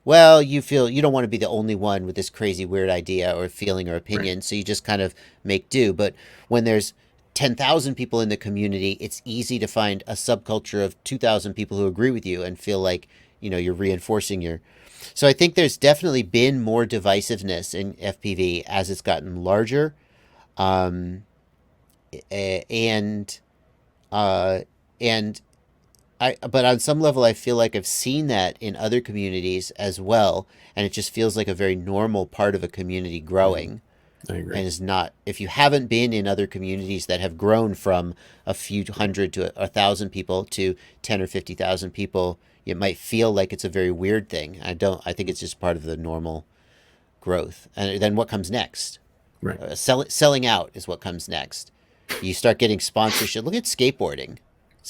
well, you feel you don't want to be the only one with this crazy weird idea or feeling or Right. opinion. So you just kind of make do. But when there's 10,000 people in the community, it's easy to find a subculture of 2,000 people who agree with you and feel like you're reinforcing your. So I think there's definitely been more divisiveness in FPV as it's gotten larger, um, and uh, and but on some level, I feel like I've seen that in other communities as well, and it just feels like a very normal part of a community growing. I agree. And is not, if you haven't been in other communities that have grown from a few hundred to 1,000 people to 10 or 50,000 people, it might feel like it's a very weird thing. I think it's just part of the normal growth. And then what comes next? Right. Selling out is what comes next. You start getting sponsorship. Look at skateboarding.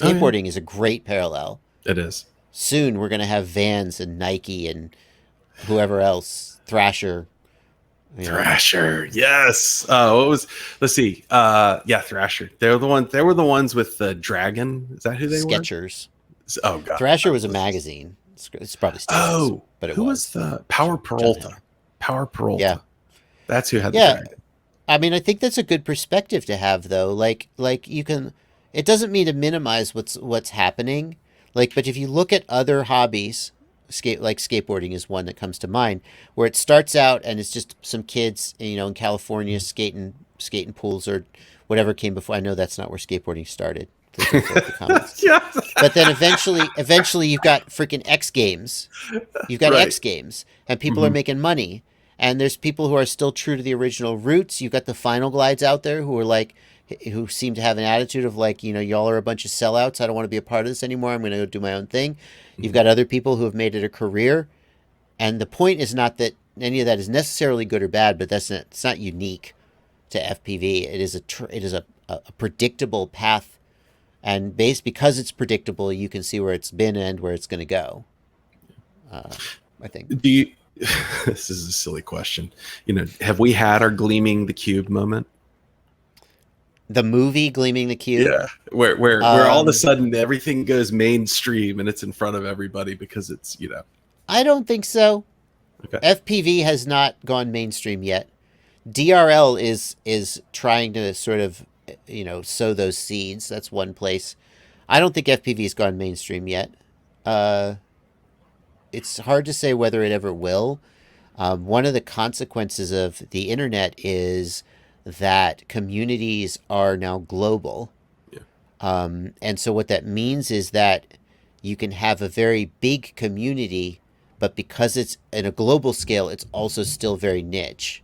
Oh, yeah. Skateboarding is a great parallel. It is. Soon we're going to have Vans and Nike and whoever else, Thrasher. Thrasher, yes. Let's see. Yeah, Thrasher. They were the ones with the dragon. Is that who they Skechers. were? Oh god. Thrasher was a magazine. It's probably still is, but who was the Power Peralta? Power Peralta. Yeah. That's who had the dragon. I mean, I think that's a good perspective to have though. Like you can, it doesn't mean to minimize what's happening. But if you look at other hobbies, skateboarding is one that comes to mind, where it starts out and it's just some kids, in California skating pools or whatever came before. I know that's not where skateboarding started. Yeah. But then eventually you've got freaking X Games. You've got X Games, and people are making money. And there's people who are still true to the original roots. You've got the Final Glides out there who seem to have an attitude of y'all are a bunch of sellouts. I don't want to be a part of this anymore. I'm going to go do my own thing. You've got other people who have made it a career. And the point is not that any of that is necessarily good or bad, but it's not unique to FPV. It is a predictable path. And because it's predictable, you can see where it's been and where it's going to go. I think. This is a silly question. Have we had our Gleaming the Cube moment? The movie Gleaming the Cube? Yeah, where all of a sudden everything goes mainstream and it's in front of everybody because it's, I don't think so. Okay. FPV has not gone mainstream yet. DRL is trying to sort of, sow those seeds. That's one place. I don't think FPV has gone mainstream yet. It's hard to say whether it ever will. One of the consequences of the internet is that communities are now global. Yeah. And so what that means is that you can have a very big community, but because it's in a global scale, it's also still very niche.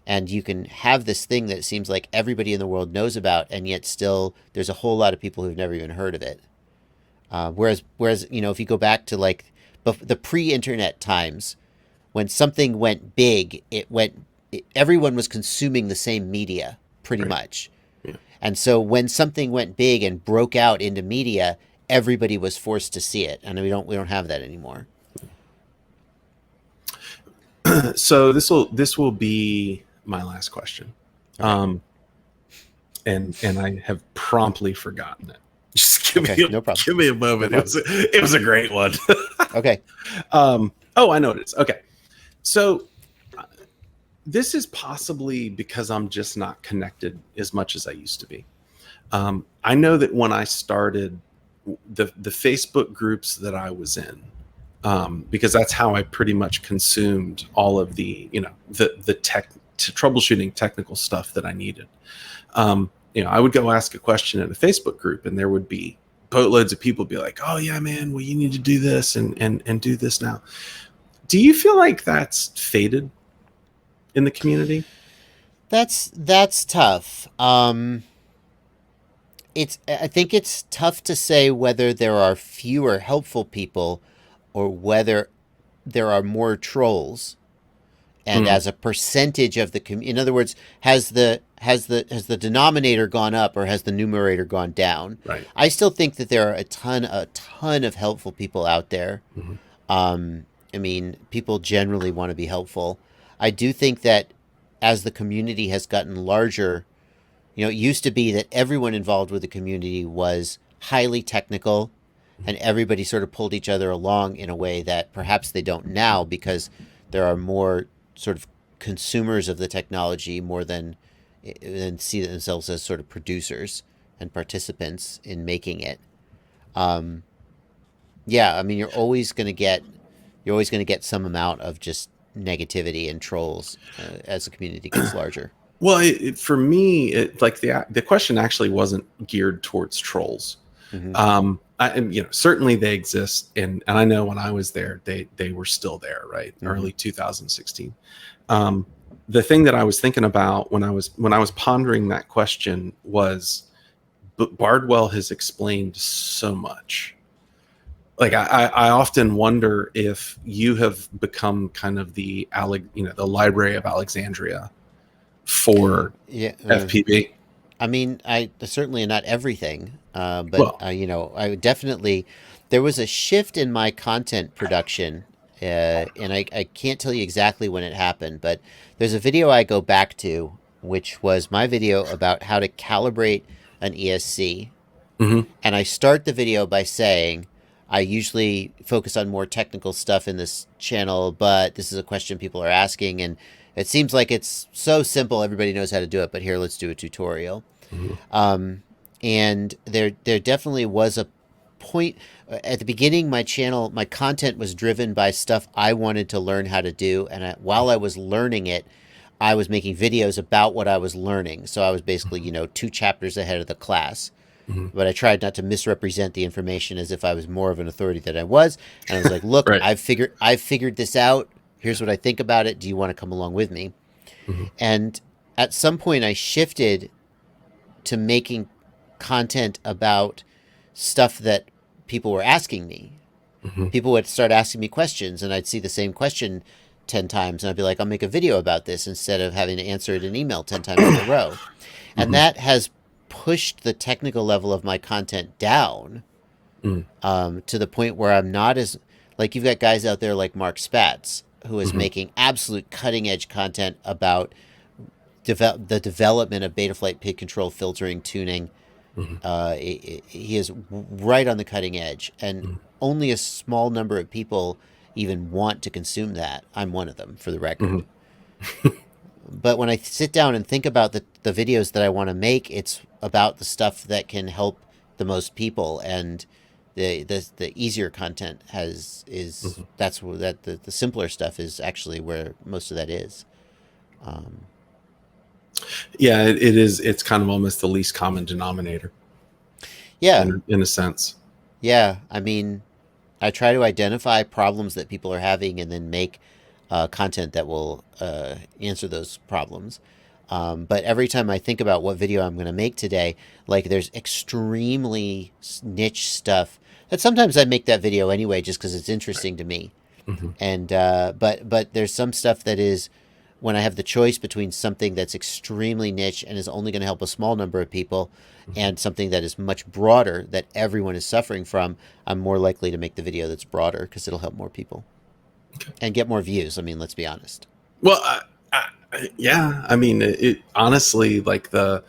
And you can have this thing that seems like everybody in the world knows about, and yet still there's a whole lot of people who've never even heard of it. Whereas if you go back to the pre-internet times, when something went big, everyone was consuming the same media pretty much. Yeah. And so when something went big and broke out into media, everybody was forced to see it, and we don't have that anymore. So this will be my last question. Okay. And I have promptly forgotten it. Just give me a moment. No, it was a great one. Okay. I know it is. Okay. So this is possibly because I'm just not connected as much as I used to be. I know that when I started the Facebook groups that I was in, because that's how I pretty much consumed all of the troubleshooting technical stuff that I needed. I would go ask a question in a Facebook group, and there would be boatloads of people be like, "Oh yeah, man, well you need to do this and do this now." Do you feel like that's faded in the community? That's tough. I think it's tough to say whether there are fewer helpful people or whether there are more trolls. And as a percentage of the in other words, has the denominator gone up or has the numerator gone down? Right. I still think that there are a ton of helpful people out there. Mm-hmm. I mean, people generally want to be helpful. I do think that as the community has gotten larger, it used to be that everyone involved with the community was highly technical, and everybody sort of pulled each other along in a way that perhaps they don't now, because there are more sort of consumers of the technology more than see themselves as sort of producers and participants in making it. Yeah, I mean, you're always going to get some amount of just negativity and trolls as the community gets larger. Well, for me, like the question actually wasn't geared towards trolls. Hmm. And, certainly they exist, and I know when I was there, they were still there, right? Hmm. Early 2016. Um, the thing that I was thinking about when I was pondering that question was, but Bardwell has explained so much. Like I often wonder if you have become kind of the Library of Alexandria for Yeah, FPV. I mean, I certainly not everything, but Well, I would definitely. There was a shift in my content production, and I can't tell you exactly when it happened, but there's a video I go back to, which was my video about how to calibrate an ESC. mhm, And I start the video by saying, I usually focus on more technical stuff in this channel, but this is a question people are asking, and it seems like it's so simple, everybody knows how to do it, but here, let's do a tutorial. mhm, And there definitely was a point at the beginning. My channel, my content was driven by stuff I wanted to learn how to do, and while I was learning it, I was making videos about what I was learning. So I was basically, 2 chapters ahead of the class, mhm. but I tried not to misrepresent the information as if I was more of an authority than I was. And I was like, "Look, Right. I've figured this out. Here's what I think about it. Do you want to come along with me?" Mhm, And at some point, I shifted to making content about stuff that people were asking me. mhm, People would start asking me questions, and I'd see the same question 10 times, and I'd be like, I'll make a video about this instead of having to answer it in email 10 times in a row. And mhm, that has pushed the technical level of my content down, mhm, to the point where I'm not as, like, you've got guys out there like Mark Spatz, who is mhm, making absolute cutting edge content about the development of Betaflight pig control filtering tuning. mhm, He is right on the cutting edge, and mhm, only a small number of people even want to consume that. I'm one of them, for the record. mhm, But when I sit down and think about the videos that I want to make, it's about the stuff that can help the most people, and the easier content is mhm. that's where the simpler stuff is actually where most of that is. Um, Yeah, it is. It's kind of almost the least common denominator yeah, in a sense. yeah. I mean, I try to identify problems that people are having and then make content that will answer those problems. But every time I think about what video I'm going to make today, like, there's extremely niche stuff that sometimes I make that video anyway just because it's interesting to me. Hmm. And but there's some stuff that is, when I have the choice between something that's extremely niche and is only going to help a small number of people, and something that is much broader that everyone is suffering from, I'm more likely to make the video that's broader because it'll help more people and get more views. I mean, let's be honest. Well, yeah. I mean, it honestly, like that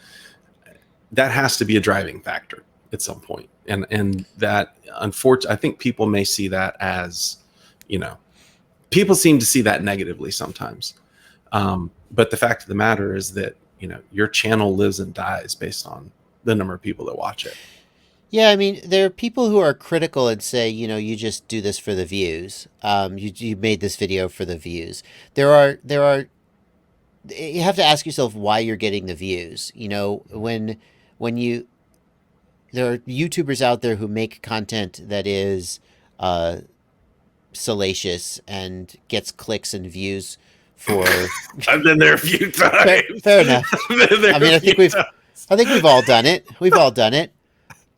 has to be a driving factor at some point, and that unfortunately, I think people may see that as, you know, people seem to see that negatively sometimes. But the fact of the matter is that, your channel lives and dies based on the number of people that watch it. Yeah, I mean, there are people who are critical and say, you just do this for the views. You made this video for the views. There are you have to ask yourself why you're getting the views. When you there are YouTubers out there who make content that is uh, salacious and gets clicks and views for. I've been there a few Fair times. enough. I've been there I mean, a I think few we've times. I think we've all done it. We've all done it.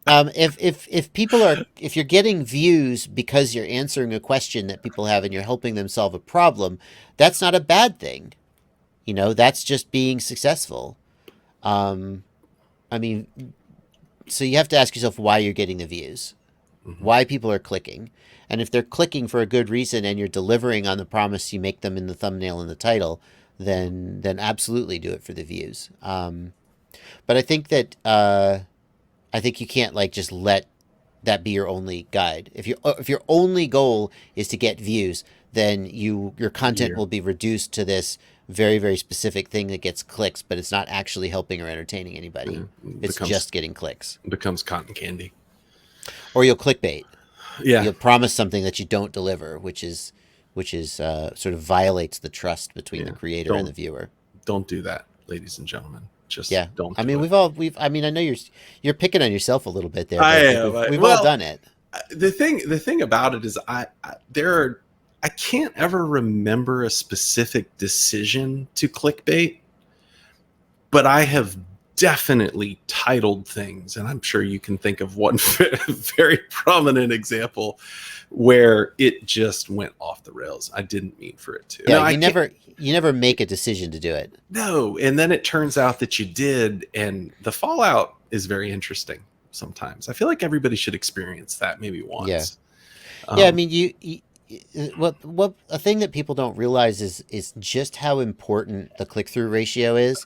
If you're getting views because you're answering a question that people have and you're helping them solve a problem, that's not a bad thing. That's just being successful. Um, I mean, so you have to ask yourself why you're getting the views, Mhm, why people are clicking. And if they're clicking for a good reason and you're delivering on the promise you make them in the thumbnail and the title, then absolutely do it for the views. But I think you can't, like, just let that be your only guide. If your only goal is to get views, then your content year. will be reduced to this very, very specific thing that gets clicks, but it's not actually helping or entertaining anybody. Yeah, It's becomes just getting clicks. becomes cotton candy. Or you'll clickbait. Yeah. You'll promise something that you don't deliver, which is sort of violates the trust between the Yeah. creator and the viewer. Don't do that, ladies and gentlemen. Just Yeah, don't I do mean, it. I mean, I know you're picking on yourself a little bit there, I but I think am. we've all Well, done it. the thing about it is I can't ever remember a specific decision to clickbait, but I have definitely titled things, and I'm sure you can think of one very prominent example where it just went off the rails. I didn't mean for it to. Yeah, No, I can't. you never make a decision to do it. No, and then it turns out that you did, and the fallout is very interesting. Sometimes I feel like everybody should experience that maybe Yeah, once. yeah. I Um, mean, what a thing that people don't realize is just how important the click through ratio is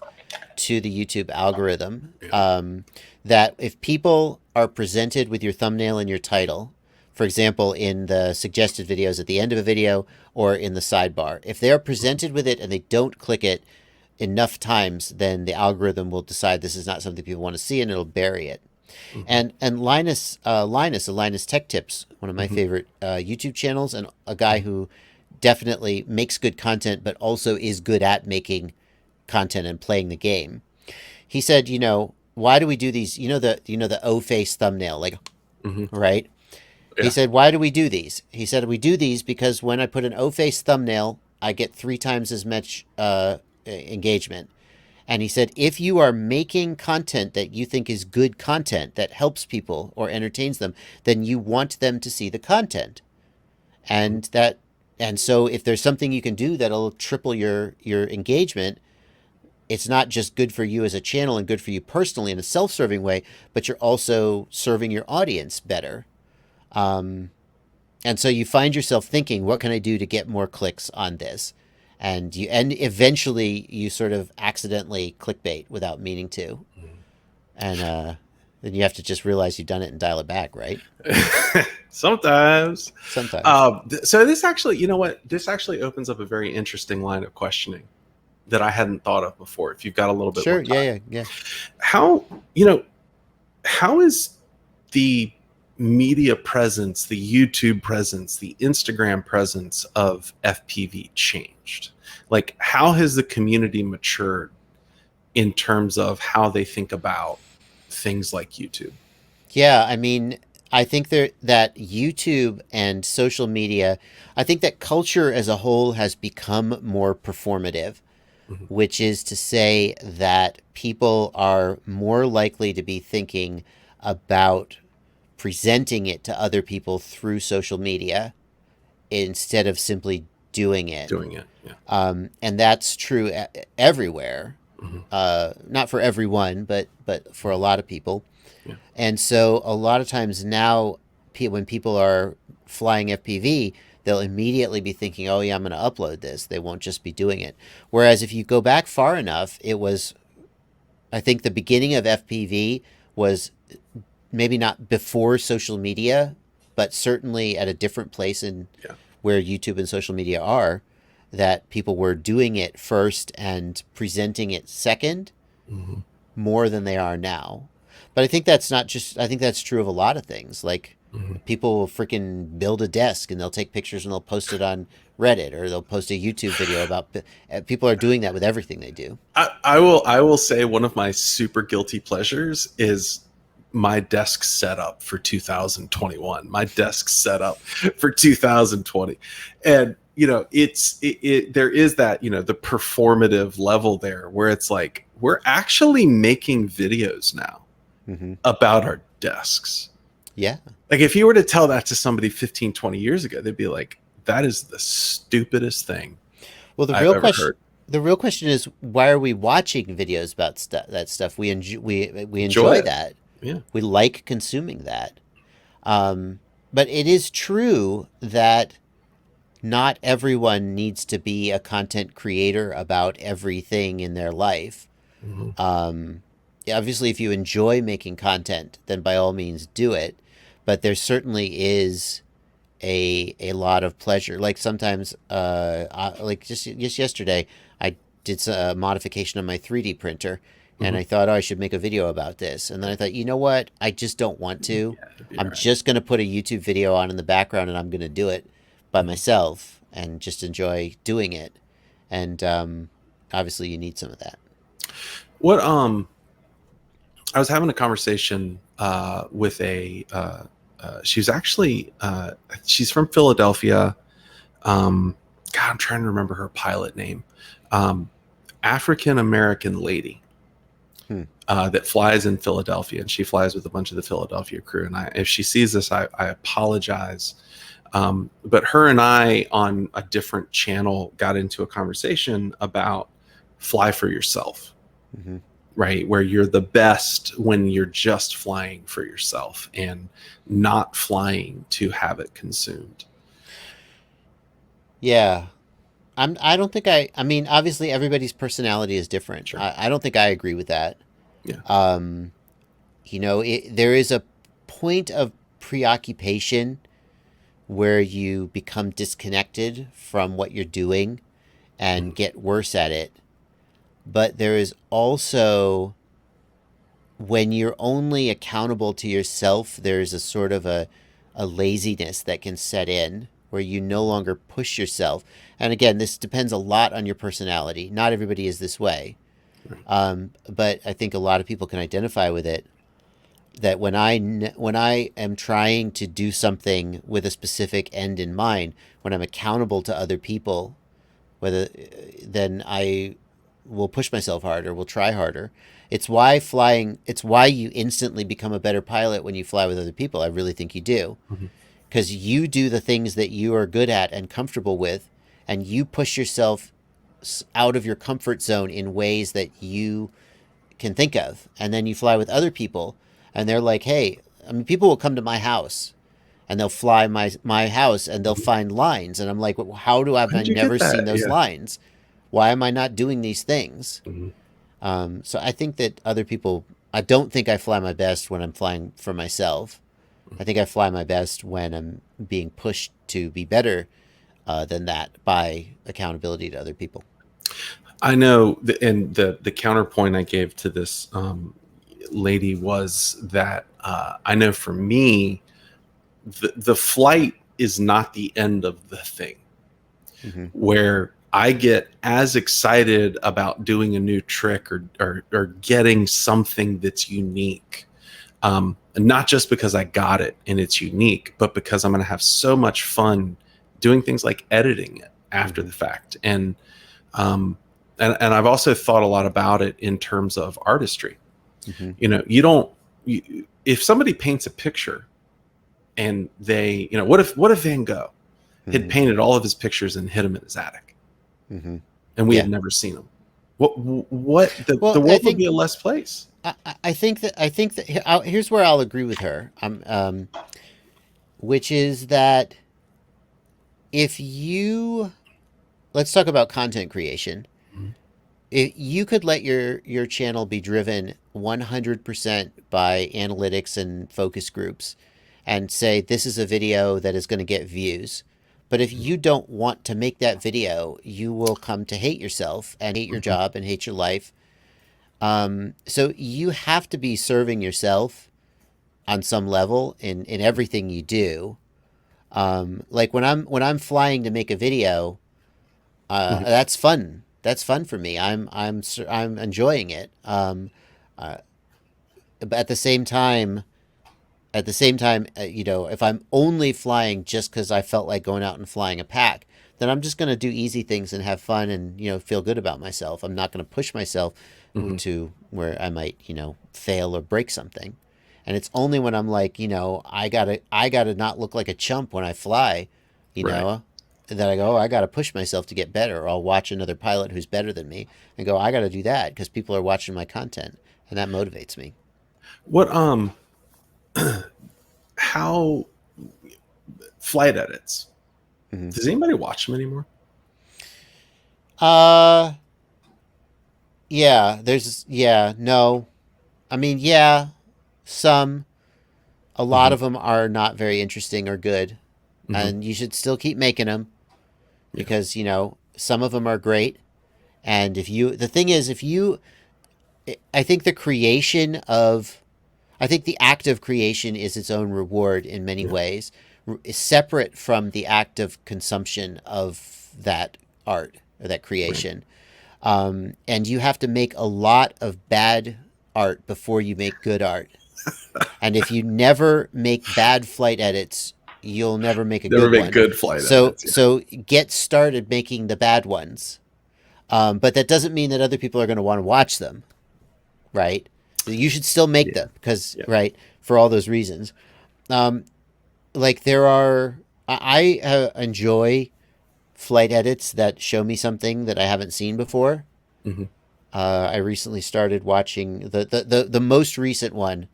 to the YouTube algorithm. yeah. That if people are presented with your thumbnail and your title, for example, in the suggested videos at the end of a video or in the sidebar, if they are presented with it and they don't click it enough times, then the algorithm will decide this is not something people want to see and it'll bury it. Mm-hmm. And Linus Tech Tips, one of my Mm-hmm. favorite YouTube channels, and a guy who definitely makes good content, but also is good at making content and playing the game. He said, why do we do these? The O face thumbnail, like, Mm-hmm. right? He Yeah. said, why do we do these? He said, we do these because when I put an O face thumbnail, I get 3 times as much engagement. And he said, if you are making content that you think is good content that helps people or entertains them, then you want them to see the content. And so if there's something you can do that'll triple your engagement, it's not just good for you as a channel and good for you personally in a self-serving way, but you're also serving your audience better. And so you find yourself thinking, what can I do to get more clicks on this? And eventually you sort of accidentally clickbait without meaning to. And then you have to just realize you've done it and dial it back, right? Sometimes. Sometimes. So this actually, you know what? This actually opens up a very interesting line of questioning that I hadn't thought of before. If you've got a little bit Sure. more time. Yeah. How how is the media presence, the YouTube presence, the Instagram presence of FPV changed? Like, how has the community matured in terms of how they think about things like YouTube? Yeah, I mean, I think that YouTube and social media, I think that culture as a whole has become more performative, Mhm. which is to say that people are more likely to be thinking about presenting it to other people through social media instead of simply doing it. Doing it, yeah. And that's true everywhere. Mhm. Not for everyone, but for a lot of people. Yeah. And so a lot of times now, when people are flying FPV, they'll immediately be thinking, oh yeah, I'm going to upload this. They won't just be doing it. Whereas if you go back far enough, I think the beginning of FPV was maybe not before social media, but certainly at a different place in Yeah. where YouTube and social media are, that people were doing it first and presenting it second Mhm. more than they are now. But I think that's I think that's true of a lot of things. Like, Mhm. people will freaking build a desk and they'll take pictures and they'll post it on Reddit, or they'll post a YouTube video about people are doing that with everything they do. I will say one of my super guilty pleasures is my desk setup for 2021. My desk setup for 2020, and there is that, the performative level there where it's like we're actually making videos now Mm-hmm. about our desks. Yeah. Like, if you were to tell that to somebody 15, 20 years ago, they'd be like, that is the stupidest thing Well, I've ever heard. the real question is, why are we watching videos about that stuff? We enjoy Enjoy enjoy it. that. Yeah. We like consuming that. But it is true that not everyone needs to be a content creator about everything in their life. Mhm. Obviously, if you enjoy making content, then by all means do it. But there certainly is a lot of pleasure. Like, sometimes, like just yesterday, I did a modification on my 3D printer, And I thought, oh, I should make a video about this. And then I thought, you know what? I just don't want to. I'm just going to put a YouTube video on in the background, and I'm going to do it by myself and just enjoy doing it. And obviously, you need some of that. What I was having a conversation with she's actually she's from Philadelphia. God, I'm trying to remember her pilot name. African American lady that flies in Philadelphia, and she flies with a bunch of the Philadelphia crew. And if she sees this, I apologize. But her and I on a different channel got into a conversation about fly for yourself, right? Where you're the best when you're just flying for yourself and not flying to have it consumed. Yeah. I don't think I mean, obviously everybody's personality is different. Sure. I don't think I agree with that. Yeah. You know, there is a point of preoccupation where you become disconnected from what you're doing and get worse at it. But there is also, when you're only accountable to yourself, there's a sort of a laziness that can set in where you no longer push yourself. And again, this depends a lot on your personality. Not everybody is this way. But I think a lot of people can identify with it. That when I am trying to do something with a specific end in mind, when I'm accountable to other people, then I will push myself harder, will try harder. It's why you instantly become a better pilot when you fly with other people. I really think you do. Because you do the things that you are good at and comfortable with, and you push yourself out of your comfort zone in ways that you can think of. And then you fly with other people, and they're like, hey, I mean, people will come to my house, and they'll fly my house, and they'll find lines. And I'm like, well, how have I never seen those lines? Why am I not doing these things? So I think that other people, I don't think I fly my best when I'm flying for myself. I think I fly my best when I'm being pushed to be better than that by accountability to other people. I know, and the counterpoint I gave to this lady was that I know for me, the flight is not the end of the thing. Where I get as excited about doing a new trick or getting something that's unique. Not just because I got it and it's unique, but because I'm going to have so much fun doing things like editing it after the fact. And I've also thought a lot about it in terms of artistry. You know, if somebody paints a picture and they, you know, what if Van Gogh had painted all of his pictures and hid them in his attic, and we had never seen them? The world would be a less place. I think that here's where I'll agree with her, which is that if let's talk about content creation. If you could let your channel be driven 100% by analytics and focus groups and say, this is a video that is going to get views. But if you don't want to make that video, you will come to hate yourself and hate your job and hate your life. So you have to be serving yourself on some level in everything you do. Like when I'm flying to make a video, that's fun. That's fun for me. I'm enjoying it. But at the same time, you know, if I'm only flying just because I felt like going out and flying a pack, then I'm just going to do easy things and have fun and, you know, feel good about myself. I'm not going to push myself to where I might, you know, fail or break something. And it's only when I'm like, you know, I gotta not look like a chump when I fly, you know, that I go, oh, I gotta push myself to get better. Or I'll watch another pilot who's better than me and go, I gotta do that because people are watching my content, and that motivates me. What how flight edits? Does anybody watch them anymore? No. I mean, some. A lot of them are not very interesting or good. And you should still keep making them because, you know, some of them are great. And the thing is, if you I think the creation of, I think the act of creation is its own reward in many ways, separate from the act of consumption of that art or that creation. And you have to make a lot of bad art before you make good art. And if you never make bad flight edits, you'll never make a Never good make one. good flight So, edits. Yeah. so get started making the bad ones. But that doesn't mean that other people are going to want to watch them, right? You should still make them because, right, for all those reasons. Like there are, I enjoy flight edits that show me something that I haven't seen before. I recently started watching the most recent one.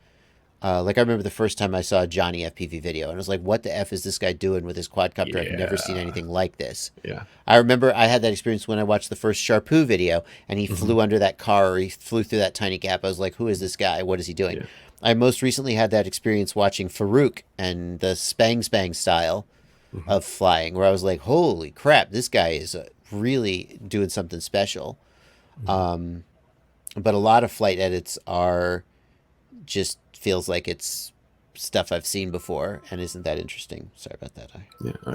Like I remember the first time I saw a Johnny FPV video and I was like, what the F is this guy doing with his quadcopter? I've never seen anything like this. Yeah. I remember I had that experience when I watched the first Sharpoo video and he flew under that car or he flew through that tiny gap. I was like, who is this guy? What is he doing? I most recently had that experience watching Farouk and the Spang Spang style of flying where I was like, holy crap, this guy is really doing something special. But a lot of flight edits are just feels like it's stuff I've seen before and isn't that interesting. Sorry about that.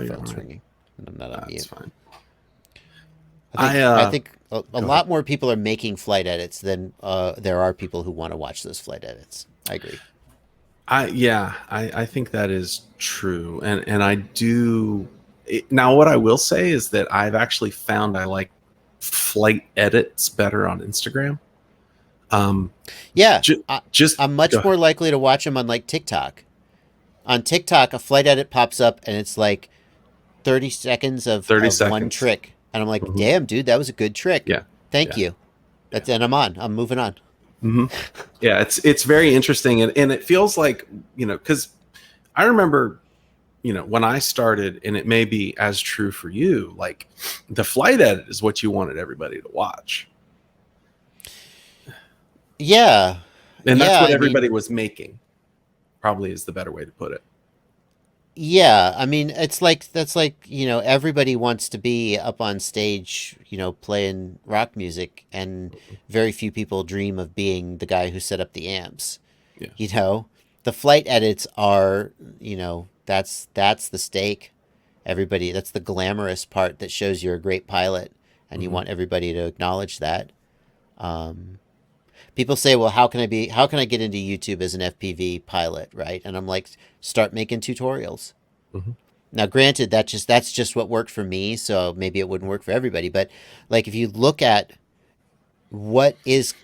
Phone's ringing and I'm not on mute. That's fine. I think a lot more people are making flight edits than there are people who want to watch those flight edits. I agree. I think that is true. And I do. Now, what I will say is that I've actually found I like flight edits better on Instagram. I'm much more likely to watch them on like TikTok. On TikTok, a flight edit pops up and it's like 30 seconds of one trick. And I'm like, damn, dude, that was a good trick. Yeah. Thank you. That's and I'm moving on. Yeah, it's very interesting. And it feels like, because I remember, when I started, and it may be as true for you, like the flight edit is what you wanted everybody to watch. Yeah. And that's what everybody was making, probably is the better way to put it. Yeah. I mean, that's like, everybody wants to be up on stage, playing rock music, and very few people dream of being the guy who set up the amps. Yeah. The flight edits are, that's the stake. Everybody, that's the glamorous part that shows you're a great pilot, and you want everybody to acknowledge that. People say, well, how can I get into YouTube as an FPV pilot, right? And I'm like, start making tutorials. Now, granted, that's just what worked for me, so maybe it wouldn't work for everybody. But like, if you look at what is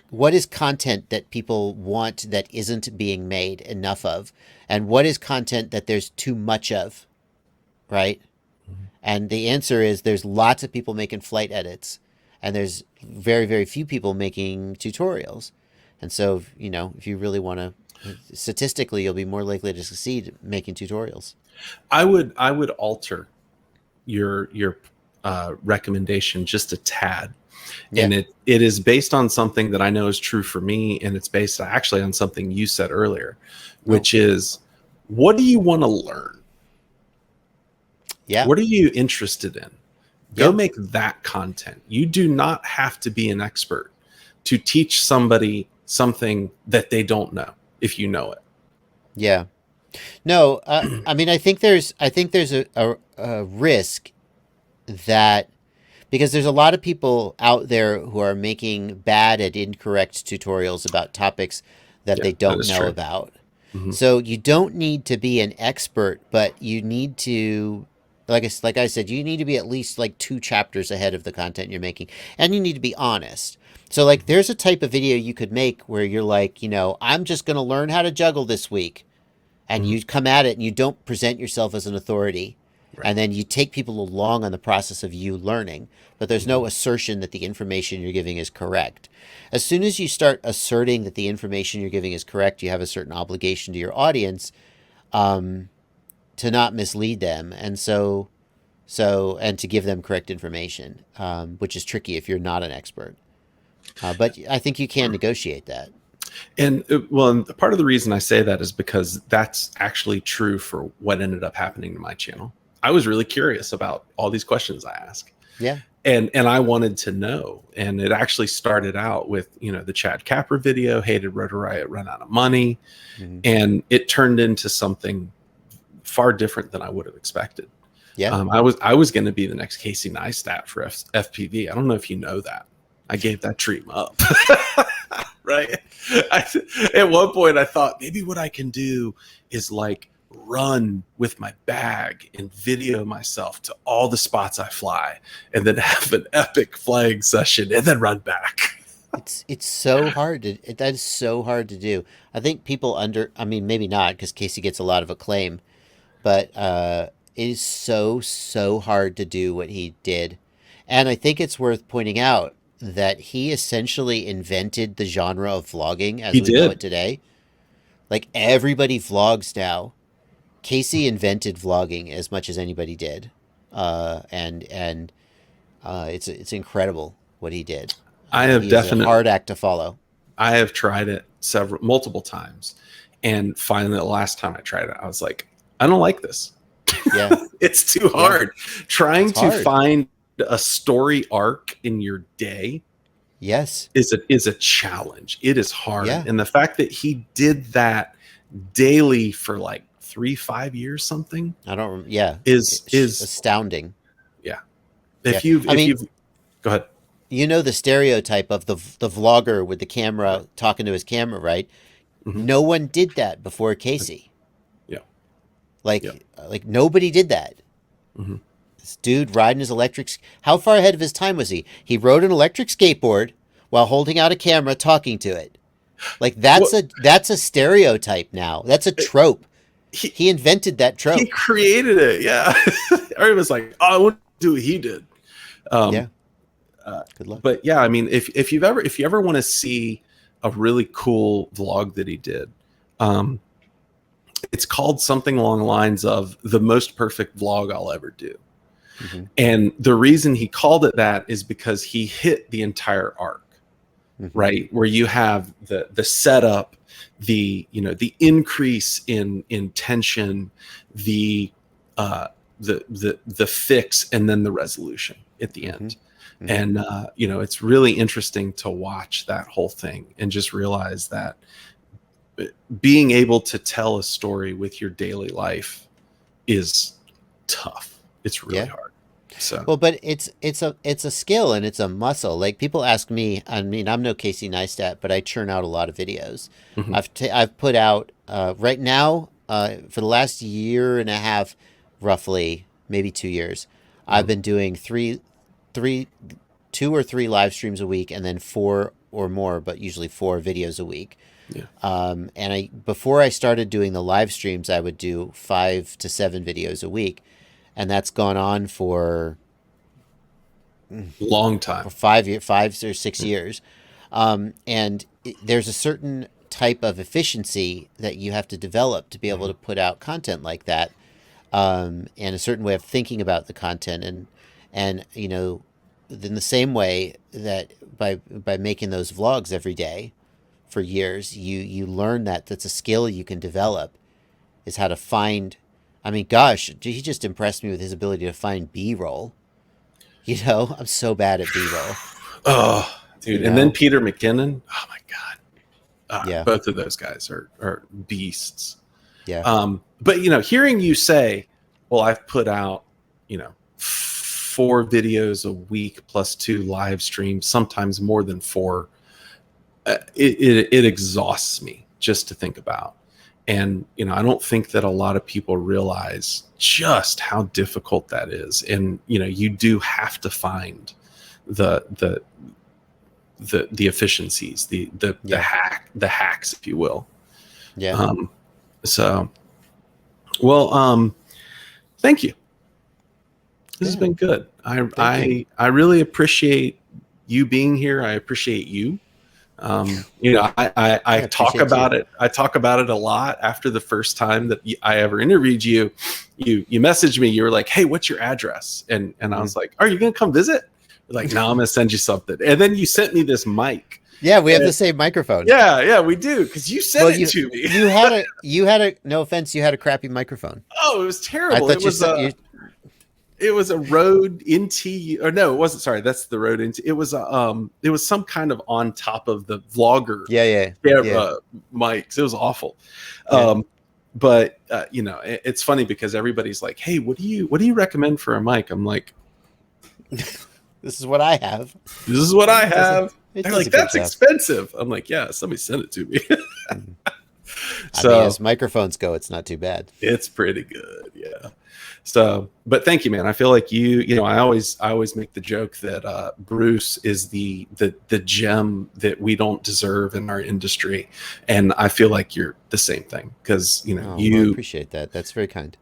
content that people want that isn't being made enough of, and what is content that there's too much of, right? And the answer is there's lots of people making flight edits, and there's very, very few people making tutorials. And so, if you really want to, statistically, you'll be more likely to succeed making tutorials. I would alter your recommendation just a tad. Yeah. And it is based on something that I know is true for me, and it's based actually on something you said earlier, which is, what do you want to learn? Yeah. What are you interested in? Go make that content. You do not have to be an expert to teach somebody something that they don't know if you know it. Yeah. No, I mean, I think there's a risk that, because there's a lot of people out there who are making bad and incorrect tutorials about topics that they don't know about. So you don't need to be an expert, but you need to, like I said, you need to be at least like 2 chapters ahead of the content you're making, and you need to be honest. So like, there's a type of video you could make where you're like, I'm just going to learn how to juggle this week. And you come at it and you don't present yourself as an authority. Right. And then you take people along on the process of you learning, but there's no assertion that the information you're giving is correct. As soon as you start asserting that the information you're giving is correct, you have a certain obligation to your audience, to not mislead them. And and to give them correct information, which is tricky if you're not an expert. But I think you can negotiate that. And part of the reason I say that is because that's actually true for what ended up happening to my channel. I was really curious about all these questions I ask. Yeah. and I wanted to know. And it actually started out with, the Chad Capper video, hated Rotor Riot, run out of money. Mm-hmm. And it turned into something far different than I would have expected. Yeah. I was going to be the next Casey Neistat for FPV. I don't know if you know that. I gave that dream up. Right. At one point I thought maybe what I can do is like run with my bag and video myself to all the spots I fly and then have an epic flying session and then run back. It's so hard that is so hard to do. I think people I mean, maybe not, because Casey gets a lot of acclaim, but it is so hard to do what he did. And I think it's worth pointing out that he essentially invented the genre of vlogging as we know it today. Like, everybody vlogs now. Casey invented vlogging as much as anybody did. And it's incredible what he did. I have definitely a hard act to follow. I have tried it multiple times, and finally the last time I tried it, I was like, I don't like this. Yeah. It's too hard. Trying to find a story arc in your day is a challenge. It is hard. Yeah. And the fact that he did that daily for like 3-5 years something, is astounding. Yeah. Go ahead. You know the stereotype of the vlogger with the camera talking to his camera, right? Mm-hmm. No one did that before Casey. Yeah. Like nobody did that. Mm-hmm. This dude riding his electric. How far ahead of his time was he? He rode an electric skateboard while holding out a camera, talking to it. Like, that's a stereotype now. That's a trope. He invented that trope. He created it. Yeah. Or it was like, oh, I want to do what he did. Yeah. Good luck. But yeah, I mean, if you ever want to see a really cool vlog that he did, it's called something along the lines of the most perfect vlog I'll ever do. Mm-hmm. And the reason he called it that is because he hit the entire arc, mm-hmm. right? Where you have the setup, the increase in tension, the fix, and then the resolution at the end. Mm-hmm. And it's really interesting to watch that whole thing and just realize that being able to tell a story with your daily life is tough. It's really hard. So well, but it's a skill and it's a muscle. Like, people ask me, I mean, I'm no Casey Neistat, but I churn out a lot of videos. Mm-hmm. I've put out right now for the last year and a half, roughly, maybe 2 years, mm-hmm. I've been doing 2 or 3 live streams a week, and then 4 or more, but usually 4 videos a week. Yeah. And before I started doing the live streams, I would do 5 to 7 videos a week, and that's gone on for long time, for 5 or 6 years. And there's a certain type of efficiency that you have to develop to be able to put out content like that, and a certain way of thinking about the content, and in the same way that by making those vlogs every day for years, you learn that that's a skill you can develop, is how to find. I mean, gosh, he just impressed me with his ability to find B-roll. I'm so bad at B-roll. Oh, dude. And then Peter McKinnon. Oh my God. Both of those guys are beasts. Yeah. But hearing you say, well, I've put out, 4 videos a week plus 2 live streams, sometimes more than 4. It exhausts me just to think about. And, I don't think that a lot of people realize just how difficult that is. And, you do have to find the efficiencies, the hacks, if you will. Yeah. Thank you. This has been good. I really appreciate you being here. I appreciate you. I talk about it. I talk about it a lot. After the first time that I ever interviewed you, you messaged me. You were like, "Hey, what's your address?" And I was like, "Are you gonna come visit?" You're like, "No, I'm gonna send you something." And then you sent me this mic. Yeah, we have the same microphone. Yeah, we do, because you sent it to me. you had a no offense, you had a crappy microphone. Oh, it was terrible. It was a Rode NT, or no, it wasn't. Sorry, that's the Rode NT. It was some kind of on top of the vlogger. Yeah. Mics. It was awful. Yeah. But it's funny because everybody's like, "Hey, what do you recommend for a mic?" I'm like, "This is what I have. This is what I have." They're like, "That's job. Expensive." I'm like, "Yeah, somebody sent it to me." So, I mean, as microphones go, it's not too bad. It's pretty good, yeah. So, but thank you, man. I feel like I always make the joke that Bruce is the gem that we don't deserve in our industry, and I feel like you're the same thing because Well, I appreciate that. That's very kind.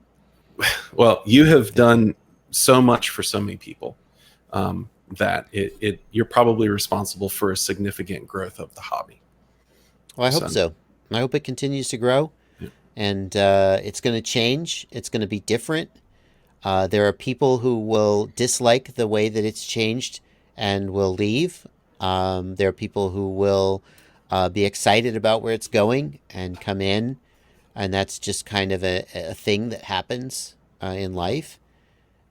Well, you have done so much for so many people that you're probably responsible for a significant growth of the hobby. Well, I hope so. I hope it continues to grow, and it's going to change. It's going to be different. There are people who will dislike the way that it's changed and will leave. There are people who will be excited about where it's going and come in, and that's just kind of a thing that happens in life.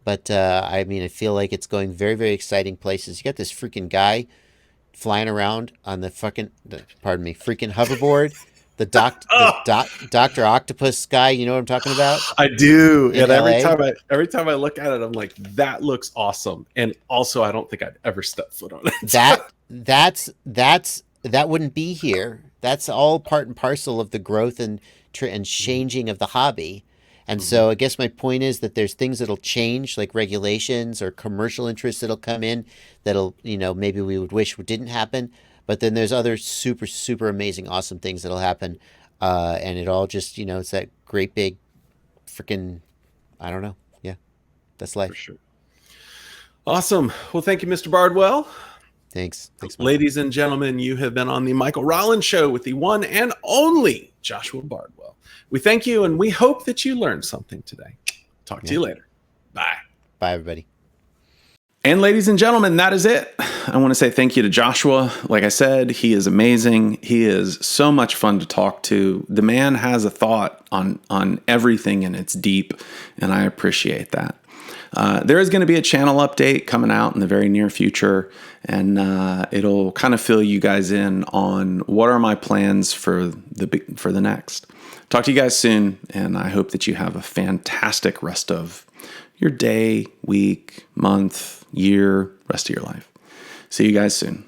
But I mean, I feel like it's going very, very exciting places. You got this freaking guy flying around on the freaking hoverboard. The Dr. Octopus guy, you know what I'm talking about? I do. And LA? every time I look at it, I'm like, that looks awesome. And also, I don't think I'd ever step foot on it. That wouldn't be here. That's all part and parcel of the growth and changing of the hobby. And so I guess my point is that there's things that'll change, like regulations or commercial interests that'll come in that'll, maybe we would wish didn't happen. But then there's other super, super amazing, awesome things that'll happen. And it all just, it's that great big freaking, I don't know. Yeah, that's life. For sure. Awesome. Well, thank you, Mr. Bardwell. Thanks. Ladies and gentlemen, you have been on the Michael Rollins Show with the one and only Joshua Bardwell. We thank you, and we hope that you learned something today. Talk to you later. Bye. Bye, everybody. And ladies and gentlemen, that is it. I want to say thank you to Joshua. Like I said, he is amazing. He is so much fun to talk to. The man has a thought on everything, and it's deep, and I appreciate that. There is going to be a channel update coming out in the very near future, and it'll kind of fill you guys in on what are my plans for the next. Talk to you guys soon, and I hope that you have a fantastic rest of your day, week, month, year, rest of your life. See you guys soon.